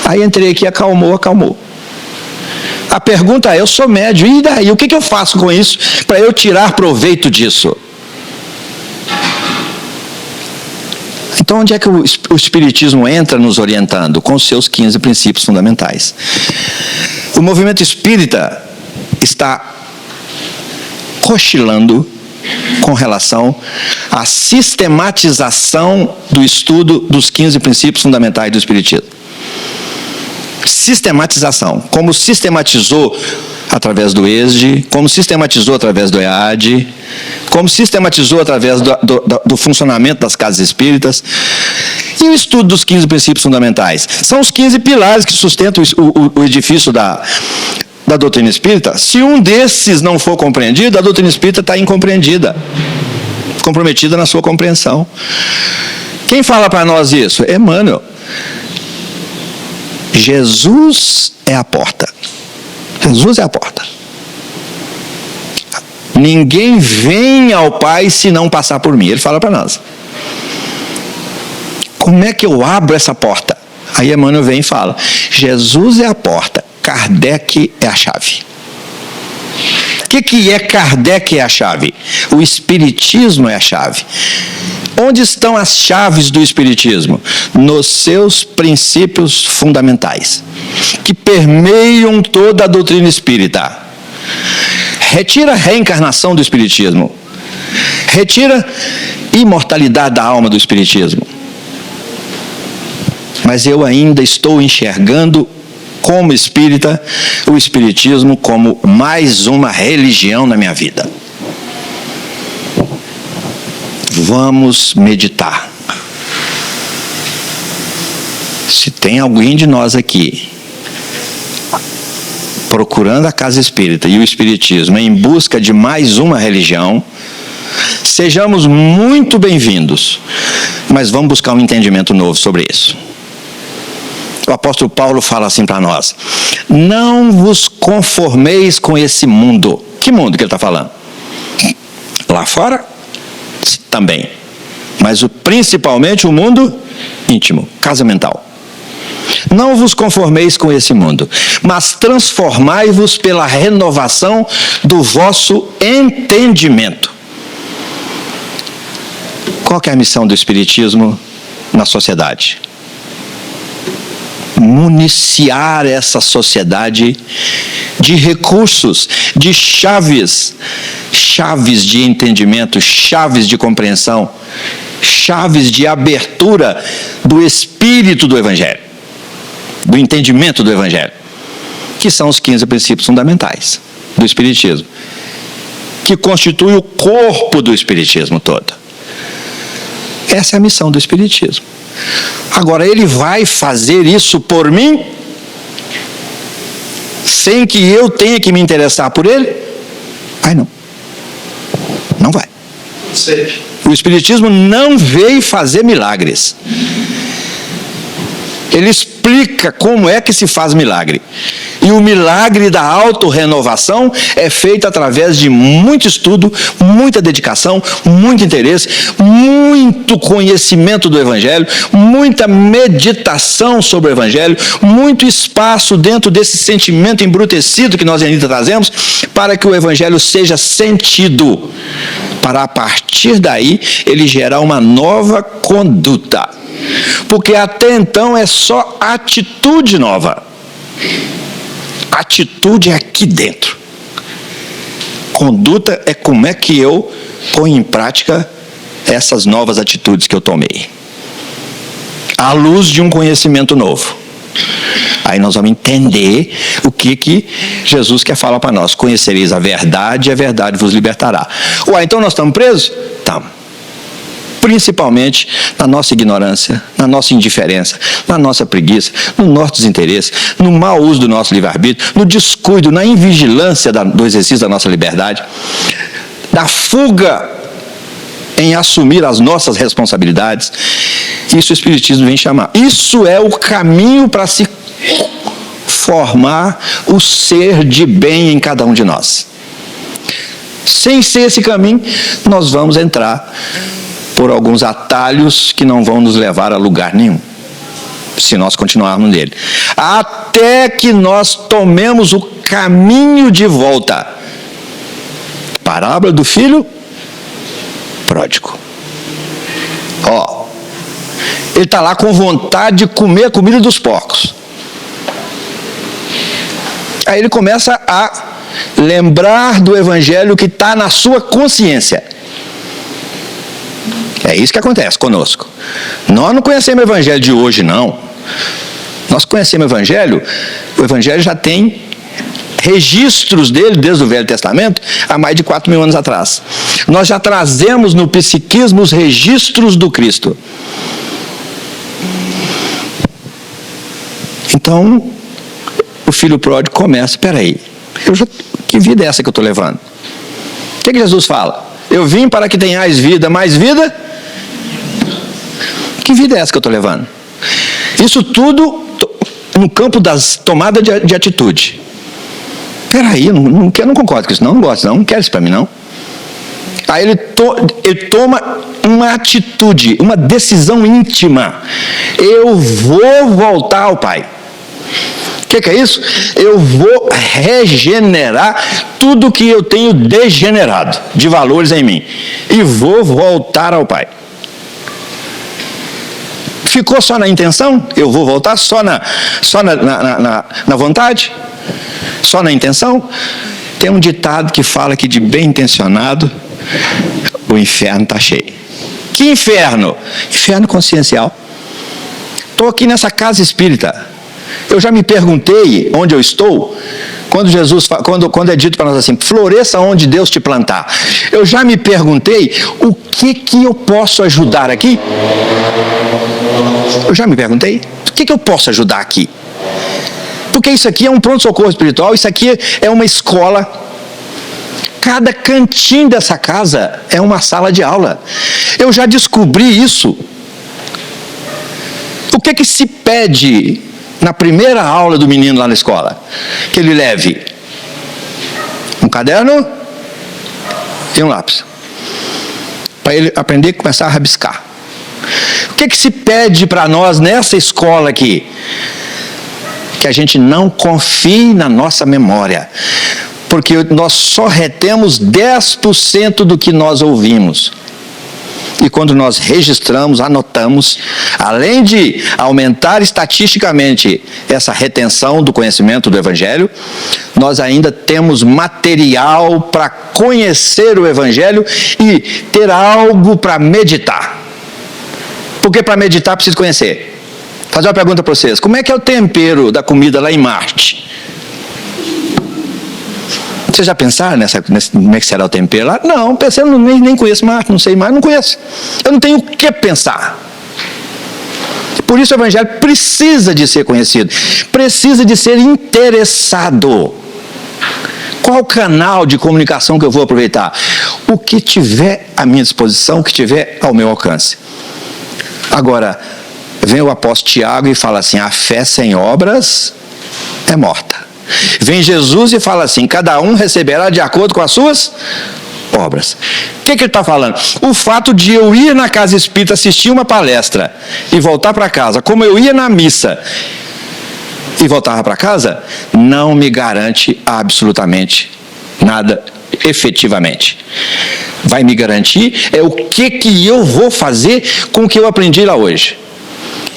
Aí entrei aqui, acalmou. A pergunta é, eu sou médium, e daí? O que eu faço com isso para eu tirar proveito disso? Então, onde é que o Espiritismo entra nos orientando? Com os seus 15 princípios fundamentais. O movimento espírita está cochilando com relação à sistematização do estudo dos 15 princípios fundamentais do Espiritismo. Sistematização. Como sistematizou através do ESD, como sistematizou através do EAD, como sistematizou através do funcionamento das casas espíritas. E o estudo dos 15 princípios fundamentais? São os 15 pilares que sustentam o edifício da doutrina espírita. Se um desses não for compreendido, a doutrina espírita está incompreendida, comprometida na sua compreensão. Quem fala para nós isso? Emmanuel. Jesus é a porta. Jesus é a porta. Ninguém vem ao Pai se não passar por mim. Ele fala para nós. Como é que eu abro essa porta? Aí Emmanuel vem e fala, Jesus é a porta, Kardec é a chave. O que é Kardec é a chave? O Espiritismo é a chave. Onde estão as chaves do Espiritismo? Nos seus princípios fundamentais, que permeiam toda a doutrina espírita. Retira a reencarnação do Espiritismo. Retira a imortalidade da alma do Espiritismo. Mas eu ainda estou enxergando, como espírita, o Espiritismo como mais uma religião na minha vida. Vamos meditar. Se tem alguém de nós aqui procurando a casa espírita e o Espiritismo em busca de mais uma religião, sejamos muito bem-vindos, mas vamos buscar um entendimento novo sobre isso. O apóstolo Paulo fala assim para nós, não vos conformeis com esse mundo. Que mundo que ele está falando? Lá fora? Também. Mas principalmente o mundo íntimo, casamental. Não vos conformeis com esse mundo, mas transformai-vos pela renovação do vosso entendimento. Qual que é a missão do Espiritismo na sociedade? Municiar essa sociedade de recursos, de chaves de entendimento, chaves de compreensão, chaves de abertura do espírito do Evangelho, do entendimento do Evangelho, que são os 15 princípios fundamentais do Espiritismo, que constitui o corpo do Espiritismo todo. Essa é a missão do Espiritismo. Agora, ele vai fazer isso por mim, sem que eu tenha que me interessar por ele? Vai não. Não vai. O Espiritismo não veio fazer milagres. Ele explica como é que se faz milagre. E o milagre da autorrenovação é feito através de muito estudo, muita dedicação, muito interesse, muito conhecimento do Evangelho, muita meditação sobre o Evangelho, muito espaço dentro desse sentimento embrutecido que nós ainda trazemos, para que o Evangelho seja sentido, para a partir daí ele gerar uma nova conduta. Porque até então é só atitude nova. Atitude é aqui dentro. Conduta é como é que eu ponho em prática essas novas atitudes que eu tomei, à luz de um conhecimento novo. Aí nós vamos entender o que Jesus quer falar para nós. Conhecereis a verdade e a verdade vos libertará. Ué, então nós estamos presos? Estamos. Principalmente na nossa ignorância, na nossa indiferença, na nossa preguiça, no nosso desinteresse, no mau uso do nosso livre-arbítrio, no descuido, na invigilância do exercício da nossa liberdade, da fuga em assumir as nossas responsabilidades. Isso o Espiritismo vem chamar. Isso é o caminho para se formar o ser de bem em cada um de nós. Sem ser esse caminho, nós vamos entrar por alguns atalhos que não vão nos levar a lugar nenhum, se nós continuarmos nele, até que nós tomemos o caminho de volta. Parábola do filho pródigo. Ele está lá com vontade de comer a comida dos porcos. Aí ele começa a lembrar do Evangelho que está na sua consciência. É isso que acontece conosco. Nós não conhecemos o Evangelho de hoje, não. Nós conhecemos o Evangelho já tem registros dele desde o Velho Testamento há mais de 4.000 anos atrás. Nós já trazemos no psiquismo os registros do Cristo. Então, o filho pródigo começa, espera aí, que vida é essa que eu estou levando? O que Jesus fala? Eu vim para que tenhais vida, mais vida? Que vida é essa que eu estou levando? Isso tudo no campo das tomadas de atitude. Espera aí, eu não concordo com isso, não gosto, não quero isso para mim, não. Aí ele toma uma atitude, uma decisão íntima. Eu vou voltar ao Pai. O que é isso? Eu vou regenerar tudo que eu tenho degenerado de valores em mim. E vou voltar ao Pai. Ficou só na intenção? Eu vou voltar só na vontade? Só na intenção? Tem um ditado que fala que de bem intencionado o inferno está cheio. Que inferno? Inferno consciencial. Estou aqui nessa casa espírita. Eu já me perguntei onde eu estou, quando é dito para nós assim, floresça onde Deus te plantar. Eu já me perguntei, o que eu posso ajudar aqui? Eu já me perguntei, o que eu posso ajudar aqui? Porque isso aqui é um pronto-socorro espiritual, isso aqui é uma escola. Cada cantinho dessa casa é uma sala de aula. Eu já descobri isso. O que se pede na primeira aula do menino lá na escola? Que ele leve um caderno e um lápis, para ele aprender a começar a rabiscar. O que se pede para nós nessa escola aqui? Que a gente não confie na nossa memória, porque nós só retemos 10% do que nós ouvimos. E quando nós registramos, anotamos, além de aumentar estatisticamente essa retenção do conhecimento do Evangelho, nós ainda temos material para conhecer o Evangelho e ter algo para meditar. Porque para meditar precisa conhecer. Vou fazer uma pergunta para vocês. Como é que é o tempero da comida lá em Marte? Vocês já pensaram como é que será o tempero lá? Não, pensando, nem conheço Marte, não sei mais, não conheço. Eu não tenho o que pensar. Por isso o evangelho precisa de ser conhecido, precisa de ser interessado. Qual canal de comunicação que eu vou aproveitar? O que tiver à minha disposição, o que tiver ao meu alcance. Agora, vem o apóstolo Tiago e fala assim: a fé sem obras é morta. Vem Jesus e fala assim: cada um receberá de acordo com as suas obras. O que ele está falando? O fato de eu ir na casa espírita assistir uma palestra e voltar para casa, como eu ia na missa e voltava para casa, não me garante absolutamente nada efetivamente. Vai me garantir é o que eu vou fazer com o que eu aprendi lá hoje.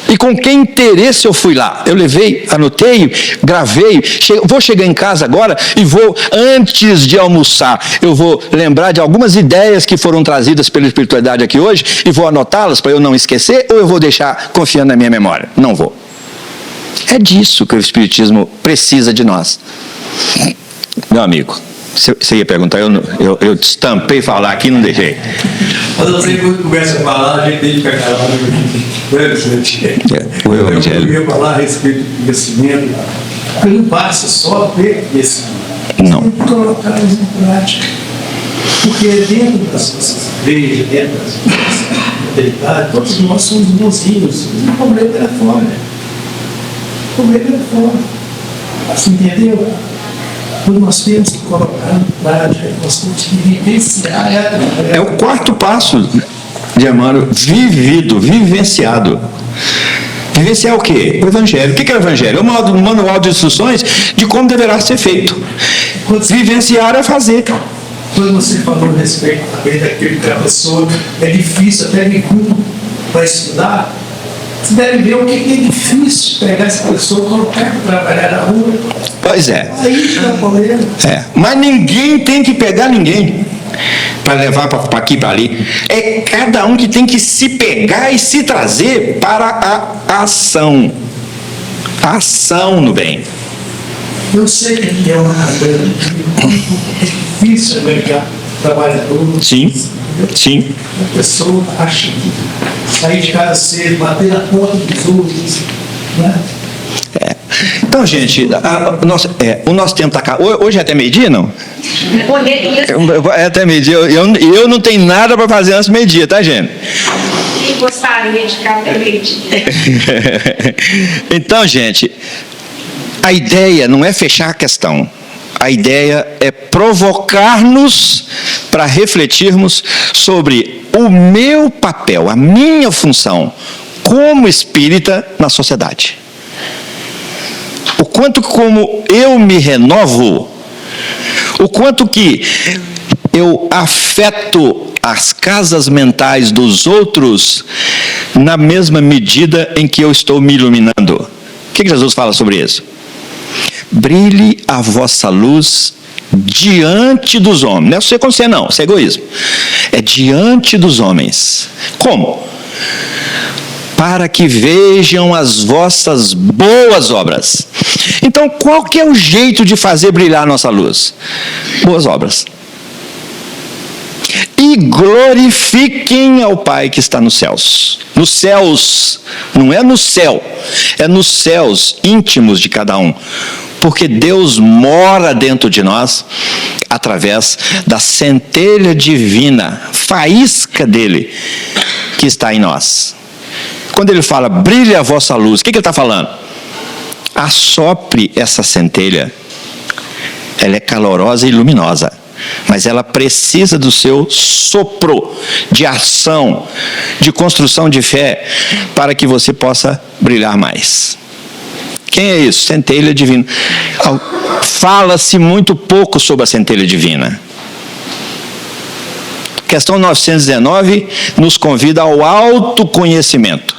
E com que interesse eu fui lá? Eu levei, anotei, gravei, vou chegar em casa agora e vou, antes de almoçar, eu vou lembrar de algumas ideias que foram trazidas pela espiritualidade aqui hoje e vou anotá-las para eu não esquecer, ou eu vou deixar confiando na minha memória? Não vou. É disso que o Espiritismo precisa de nós. Meu amigo, você ia perguntar, eu estampei falar aqui e não deixei. Mas eu sei que quando começa a falar, a gente tem que ficar calado. O Evangelho. Eu ia falar a respeito do conhecimento. Não basta só ter conhecimento. Não. Tem que colocar isso em prática. Porque dentro das nossas igrejas, dentro das nossas comunidades, todos nós somos bonzinhos. O problema é fora. O problema é fora. Você entendeu? Quando nós temos que colocar em prática, nós temos que vivenciar. É o quarto passo de Emmanuel, vivenciado. Vivenciar o quê? O Evangelho. O que é o Evangelho? É um manual de instruções de como deverá ser feito. Vivenciar é fazer. Quando você falou a respeito daquele que a pessoa é difícil até de para estudar, você deve ver o que é difícil pegar essa pessoa e colocar para trabalhar na rua. Pois é. Aí está o problema. Mas ninguém tem que pegar ninguém para levar para aqui e para ali. É cada um que tem que se pegar e se trazer para a ação. A ação no bem. Eu sei que é uma coisa difícil pegar trabalhador. Sim. Sim. A pessoa acha que sair de casa cedo, bater na porta dos outros, né? Então, gente, o nosso tempo está acabando. Hoje é até meio-dia, não? É até meio-dia. Eu não tenho nada para fazer antes do meio-dia, tá, gente? Eu gostaria de ficar até meio-dia. Então, gente, a ideia não é fechar a questão. A ideia é provocar-nos para refletirmos sobre o meu papel, a minha função como espírita na sociedade. O quanto como eu me renovo, o quanto que eu afeto as casas mentais dos outros na mesma medida em que eu estou me iluminando. O que Jesus fala sobre isso? Brilhe a vossa luz diante dos homens. Não é você com você não, isso é egoísmo. É diante dos homens. Como? Para que vejam as vossas boas obras. Então, qual que é o jeito de fazer brilhar a nossa luz? Boas obras. E glorifiquem ao Pai que está nos céus. Nos céus, não é no céu, é nos céus íntimos de cada um. Porque Deus mora dentro de nós através da centelha divina, faísca dele, que está em nós. Quando ele fala, brilhe a vossa luz, o que ele está falando? Assopre essa centelha. Ela é calorosa e luminosa, mas ela precisa do seu sopro de ação, de construção de fé, para que você possa brilhar mais. Quem é isso? Centelha divina. Fala-se muito pouco sobre a centelha divina. Questão 919 nos convida ao autoconhecimento.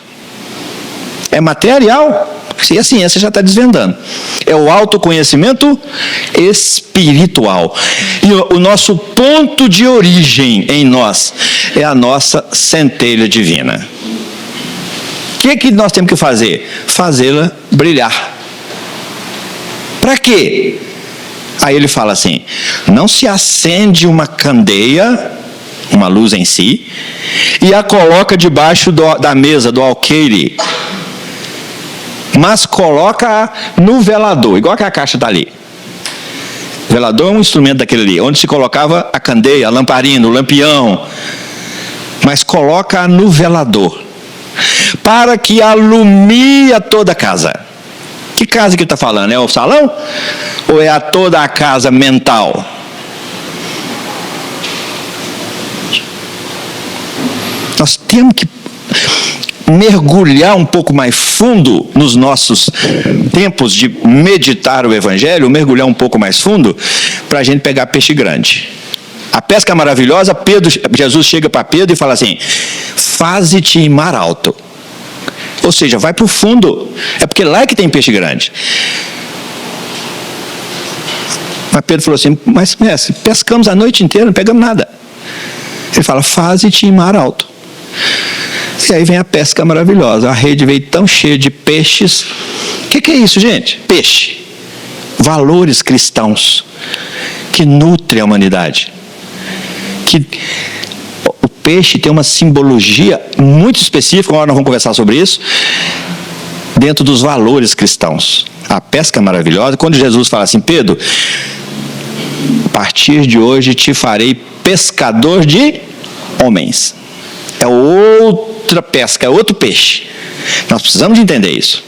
É material, e a ciência já está desvendando. É o autoconhecimento espiritual. E o nosso ponto de origem em nós é a nossa centelha divina. O que nós temos que fazer? Fazê-la brilhar. Para quê? Aí ele fala assim, não se acende uma candeia, uma luz em si, e a coloca debaixo da mesa, do alqueire, mas coloca no velador, igual que a caixa está ali. O velador é um instrumento daquele ali, onde se colocava a candeia, a lamparina, o lampião, mas coloca no velador, para que alumie toda a casa. Que casa que ele está falando? É o salão? Ou é toda a casa mental? Nós temos que mergulhar um pouco mais fundo nos nossos tempos de meditar o Evangelho, mergulhar um pouco mais fundo, para a gente pegar peixe grande. A pesca maravilhosa, Jesus chega para Pedro e fala assim: faze-te em mar alto. Ou seja, vai para o fundo. É porque lá é que tem peixe grande. Mas Pedro falou assim: mas mestre, pescamos a noite inteira, não pegamos nada. Ele fala: faze-te em mar alto. E aí vem a pesca maravilhosa. A rede veio tão cheia de peixes. O que é isso, gente? Peixe. Valores cristãos que nutrem a humanidade. Que o peixe tem uma simbologia muito específica, agora nós vamos conversar sobre isso, dentro dos valores cristãos. A pesca maravilhosa, quando Jesus fala assim: Pedro, a partir de hoje te farei pescador de homens. É outra pesca, é outro peixe. Nós precisamos de entender isso.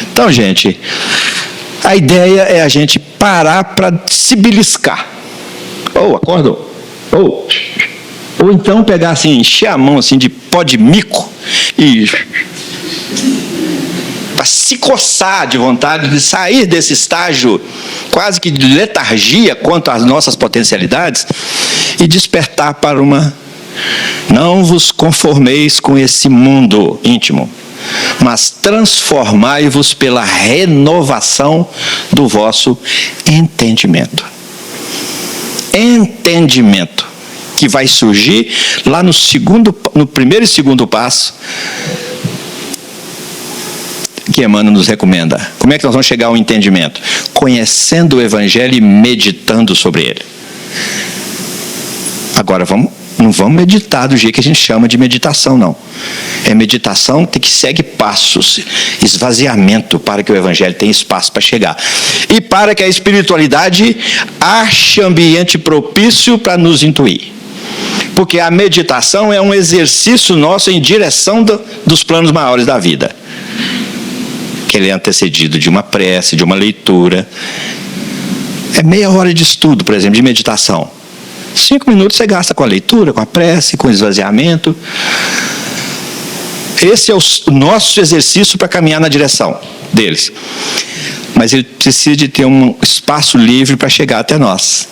Então, gente, a ideia é a gente parar para se beliscar. Acordou? Ou então pegar assim, encher a mão assim de pó de mico e para se coçar de vontade de sair desse estágio quase que de letargia quanto às nossas potencialidades e despertar para uma... Não vos conformeis com esse mundo íntimo, mas transformai-vos pela renovação do vosso entendimento. Entendimento que vai surgir lá no primeiro e segundo passo que Emmanuel nos recomenda. Como é que nós vamos chegar ao entendimento? Conhecendo o Evangelho e meditando sobre ele. Agora não vamos meditar do jeito que a gente chama de meditação, não. É meditação que segue passos, esvaziamento, para que o Evangelho tenha espaço para chegar. E para que a espiritualidade ache ambiente propício para nos intuir. Porque a meditação é um exercício nosso em direção dos planos maiores da vida. Que ele é antecedido de uma prece, de uma leitura. É meia hora de estudo, por exemplo, de meditação. 5 minutos você gasta com a leitura, com a prece, com o esvaziamento. Esse é o nosso exercício para caminhar na direção deles. Mas ele precisa de ter um espaço livre para chegar até nós.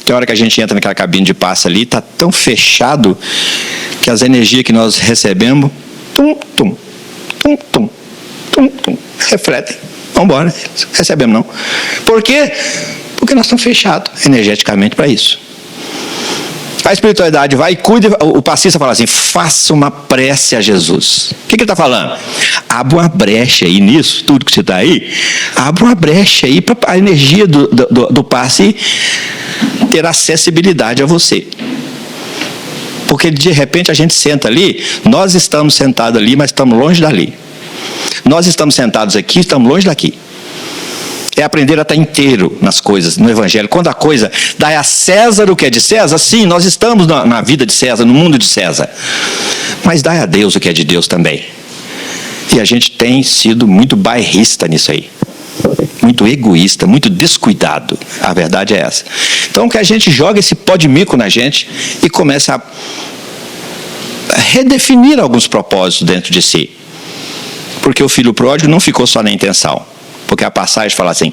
Tem hora que a gente entra naquela cabine de passe ali, está tão fechado que as energias que nós recebemos, refletem. Vamos embora, recebemos não. Por quê? Porque nós estamos fechados energeticamente para isso. A espiritualidade vai e cuida, o passista fala assim: faça uma prece a Jesus. O que ele está falando? Abra uma brecha aí nisso, tudo que você está aí, abra uma brecha aí para a energia do passe ter acessibilidade a você. Porque de repente a gente senta ali, nós estamos sentados ali, mas estamos longe dali. Nós estamos sentados aqui, estamos longe daqui. É aprender a estar inteiro nas coisas, no Evangelho. Quando a coisa dá a César o que é de César, sim, nós estamos na vida de César, no mundo de César. Mas dá a Deus o que é de Deus também. E a gente tem sido muito bairrista nisso aí. Muito egoísta, muito descuidado. A verdade é essa. Então que a gente joga esse pó de mico na gente e comece a redefinir alguns propósitos dentro de si. Porque o filho pródigo não ficou só na intenção. Porque a passagem fala assim: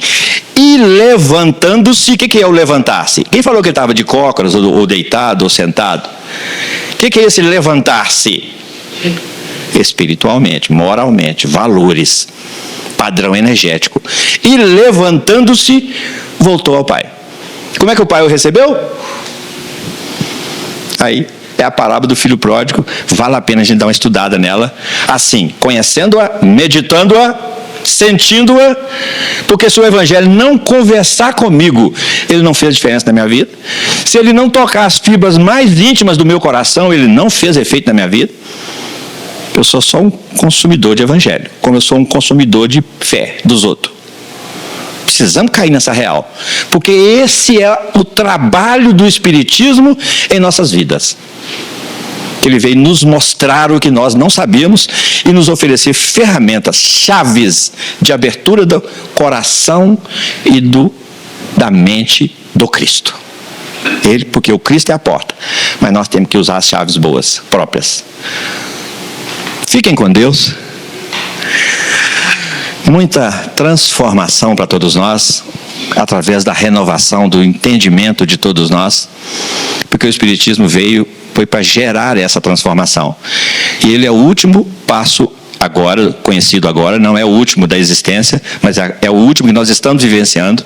e levantando-se. O que é o levantar-se? Quem falou que ele estava de cócoras, ou deitado, ou sentado? O que é esse levantar-se? Espiritualmente, moralmente, valores, padrão energético. E levantando-se, voltou ao Pai. Como é que o Pai o recebeu? Aí é a parábola do filho pródigo. Vale a pena a gente dar uma estudada nela. Assim, conhecendo-a, meditando-a, sentindo-a, porque se o Evangelho não conversar comigo, ele não fez diferença na minha vida. Se ele não tocar as fibras mais íntimas do meu coração, ele não fez efeito na minha vida. Eu sou só um consumidor de evangelho, como eu sou um consumidor de fé dos outros. Precisamos cair nessa real, porque esse é o trabalho do Espiritismo em nossas vidas. Ele veio nos mostrar o que nós não sabíamos e nos oferecer ferramentas, chaves de abertura do coração e da mente do Cristo. Porque o Cristo é a porta, mas nós temos que usar as chaves boas, próprias. Fiquem com Deus. Muita transformação para todos nós, através da renovação do entendimento de todos nós, porque o Espiritismo foi para gerar essa transformação. E ele é o último passo agora, conhecido agora, não é o último da existência, mas é o último que nós estamos vivenciando,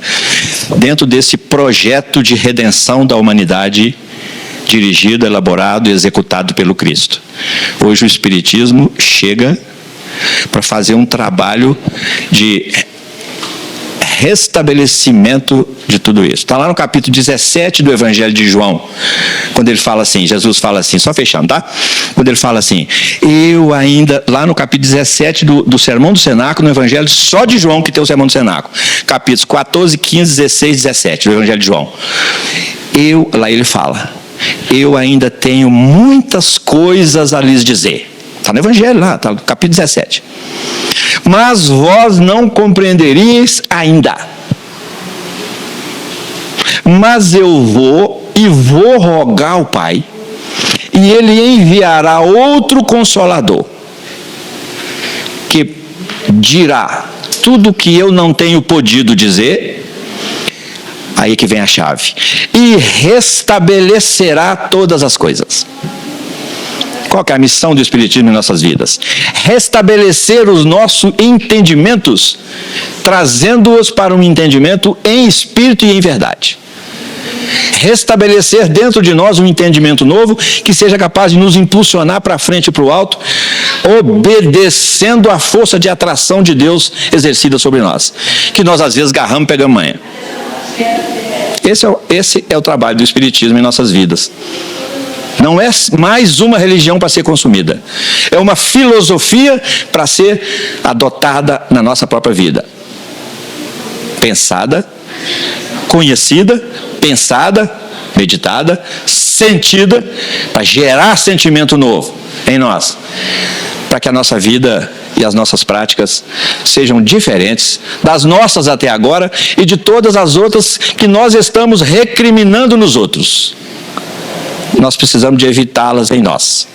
dentro desse projeto de redenção da humanidade, dirigido, elaborado e executado pelo Cristo. Hoje o Espiritismo chega para fazer um trabalho de restabelecimento de tudo isso. Está lá no capítulo 17 do Evangelho de João, quando ele fala assim, Jesus fala assim, só fechando, tá? Quando ele fala assim, lá no capítulo 17 do Sermão do Cenáculo, no Evangelho só de João, que tem o Sermão do Cenáculo, capítulos 14, 15, 16, 17 do Evangelho de João. Lá ele fala, eu ainda tenho muitas coisas a lhes dizer. Está no Evangelho lá, está no capítulo 17. Mas vós não compreenderíeis ainda. Mas eu vou rogar ao Pai, e Ele enviará outro Consolador, que dirá tudo o que eu não tenho podido dizer. Aí que vem a chave. E restabelecerá todas as coisas. Qual que é a missão do Espiritismo em nossas vidas? Restabelecer os nossos entendimentos, trazendo-os para um entendimento em espírito e em verdade. Restabelecer dentro de nós um entendimento novo, que seja capaz de nos impulsionar para frente e para o alto, obedecendo à força de atração de Deus exercida sobre nós, que nós às vezes agarramos e pegamos manha. Esse é o trabalho do Espiritismo em nossas vidas. Não é mais uma religião para ser consumida. É uma filosofia para ser adotada na nossa própria vida. Pensada, conhecida, meditada, sentida, para gerar sentimento novo em nós. Para que a nossa vida e as nossas práticas sejam diferentes das nossas até agora e de todas as outras que nós estamos recriminando nos outros. Nós precisamos de evitá-las em nós.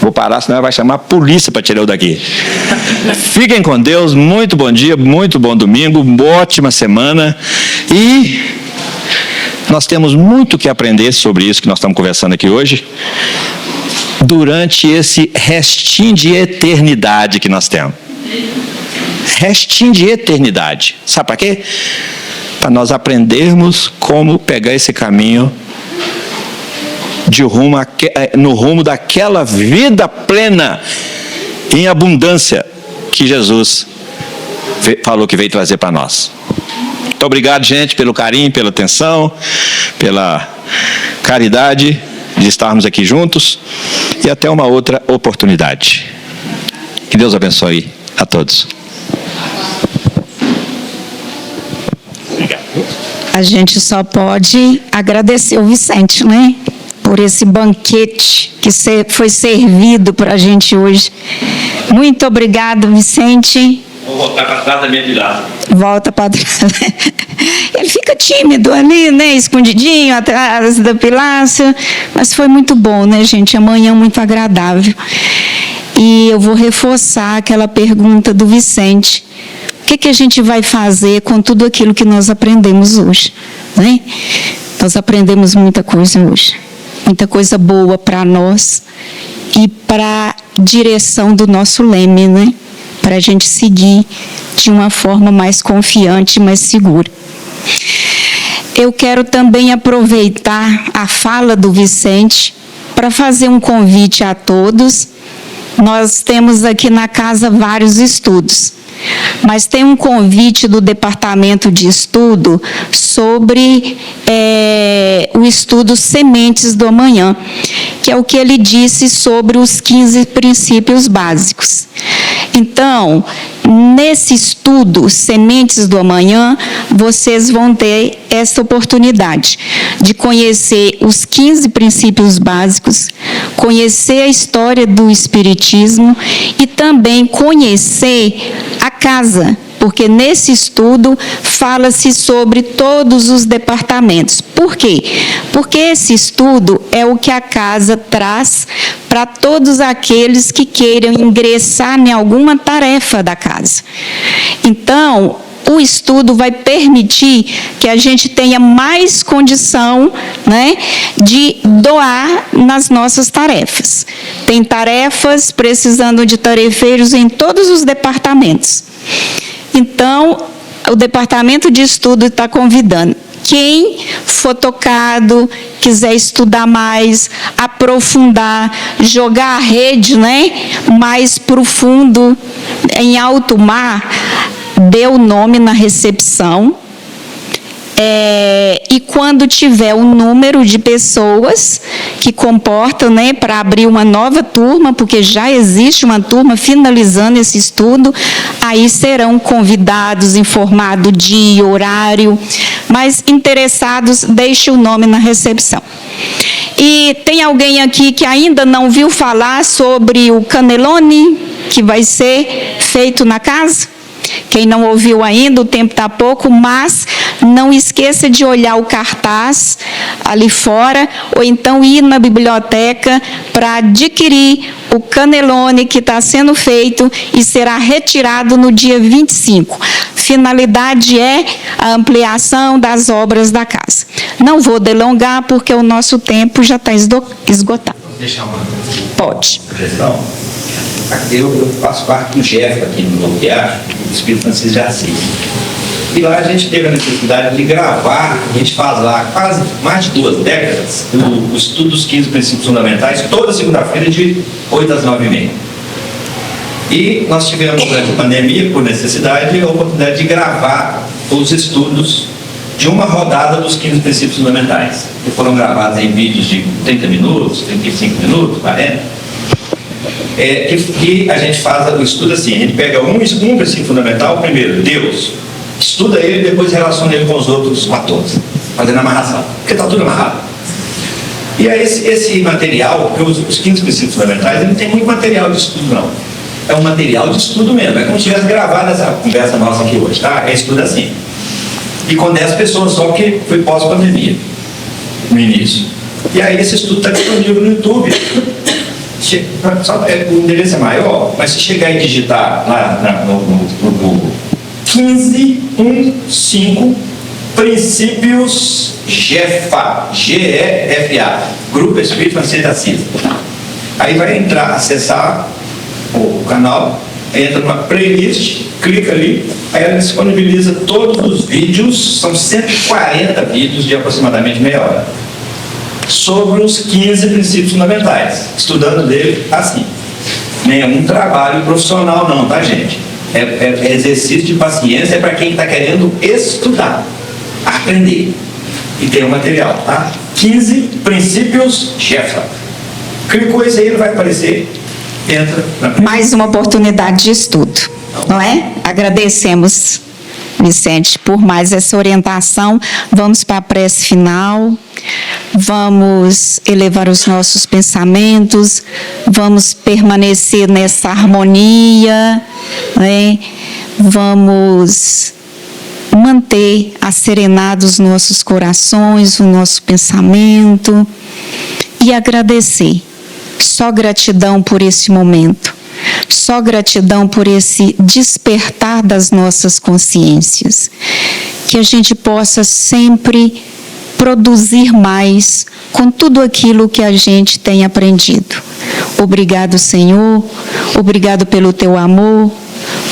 Vou parar, senão vai chamar a polícia para tirar eu daqui. Fiquem com Deus, muito bom dia, muito bom domingo, ótima semana. E nós temos muito que aprender sobre isso que nós estamos conversando aqui hoje, durante esse restinho de eternidade que nós temos. Restinho de eternidade. Sabe para quê? Para nós aprendermos como pegar esse caminho no rumo daquela vida plena, em abundância, que Jesus falou que veio trazer para nós. Muito obrigado, gente, pelo carinho, pela atenção, pela caridade de estarmos aqui juntos, e até uma outra oportunidade. Que Deus abençoe a todos. A gente só pode agradecer o Vicente, né? Por esse banquete que foi servido para a gente hoje. Muito obrigado, Vicente. Vou voltar para trás da minha virada. Volta para trás. Ele fica tímido ali, né? Escondidinho atrás da pilastra. Mas foi muito bom, né, gente? Amanhã muito agradável. E eu vou reforçar aquela pergunta do Vicente. O que a gente vai fazer com tudo aquilo que nós aprendemos hoje, né? Nós aprendemos muita coisa hoje. Muita coisa boa para nós e para a direção do nosso leme, né? Para a gente seguir de uma forma mais confiante, mais segura. Eu quero também aproveitar a fala do Vicente para fazer um convite a todos. Nós temos aqui na casa vários estudos. mas tem um convite do Departamento de Estudo sobre o estudo Sementes do Amanhã, que é o que ele disse sobre os 15 princípios básicos. Então, nesse estudo Sementes do Amanhã, vocês vão ter essa oportunidade de conhecer os 15 princípios básicos, conhecer a história do Espiritismo e também conhecer a casa, porque nesse estudo fala-se sobre todos os departamentos. Por quê? Porque esse estudo é o que a casa traz para todos aqueles que queiram ingressar em alguma tarefa da casa. Então, o estudo vai permitir que a gente tenha mais condição, né, de doar nas nossas tarefas. Tem tarefas precisando de tarefeiros em todos os departamentos. Então, o Departamento de Estudo está convidando quem for tocado, quiser estudar mais, aprofundar, jogar a rede, né, mais profundo, em alto mar, dê o nome na recepção. E quando tiver um número de pessoas que comportam, né, para abrir uma nova turma, porque já existe uma turma finalizando esse estudo, aí serão convidados, informado dia, horário, mas interessados, deixe o nome na recepção. E tem alguém aqui que ainda não viu falar sobre o Cannelloni, que vai ser feito na casa? Quem não ouviu ainda, o tempo está pouco, mas não esqueça de olhar o cartaz ali fora, ou então ir na biblioteca para adquirir o Cannelloni que está sendo feito e será retirado no dia 25. Finalidade é a ampliação das obras da casa. Não vou delongar, porque o nosso tempo já está esgotado. Deixa uma Pode. sugestão. Eu faço parte do GEF aqui no Novo Teatro, do Espírito Francisco de Assis. E lá a gente teve a necessidade de gravar, a gente faz lá quase mais de 2 décadas, o estudo dos 15 princípios fundamentais, toda segunda-feira de 8 às 9h30. E nós tivemos, durante a pandemia, por necessidade, a oportunidade de gravar os estudos de uma rodada dos 15 princípios fundamentais, que foram gravados em vídeos de 30 minutos, 35 minutos, 40. Que a gente faz o estudo assim, a gente pega um princípio fundamental, primeiro, Deus, estuda ele, depois relaciona ele com os outros 14, fazendo amarração, porque está tudo amarrado. E aí esse material, os 15 princípios fundamentais, ele não tem muito material de estudo, não. É um material de estudo mesmo, é como se tivesse gravado essa conversa nossa aqui hoje, tá? É estudo assim. E com 10 pessoas só, que foi pós-pandemia, no início. E aí esse estudo está disponível no YouTube. O endereço é maior, mas se chegar e digitar lá no Google 1515 princípios GEFA, G-E-F-A, Grupo Espírito Francisco de Assis. Aí vai entrar, acessar o canal, entra numa playlist, clica ali, aí ela disponibiliza todos os vídeos, são 140 vídeos de aproximadamente meia hora, sobre os 15 princípios fundamentais, estudando dele assim. Nenhum trabalho profissional não, tá, gente? É exercício de paciência, é para quem está querendo estudar, aprender. E tem o material, tá? 15 princípios GEFA. Clicou isso aí, ele vai aparecer, entra na... Mais uma oportunidade de estudo, não é? Agradecemos, Vicente, por mais essa orientação. Vamos para a prece final. Vamos elevar os nossos pensamentos, vamos permanecer nessa harmonia, né? Vamos manter asserenados os nossos corações, o nosso pensamento e agradecer. Só gratidão por esse momento, só gratidão por esse despertar das nossas consciências. Que a gente possa sempre produzir mais com tudo aquilo que a gente tem aprendido. Obrigado, Senhor, obrigado pelo teu amor,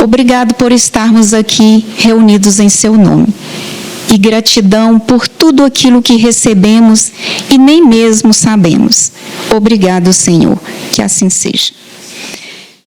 obrigado por estarmos aqui reunidos em seu nome. E gratidão por tudo aquilo que recebemos e nem mesmo sabemos. Obrigado, Senhor, que assim seja.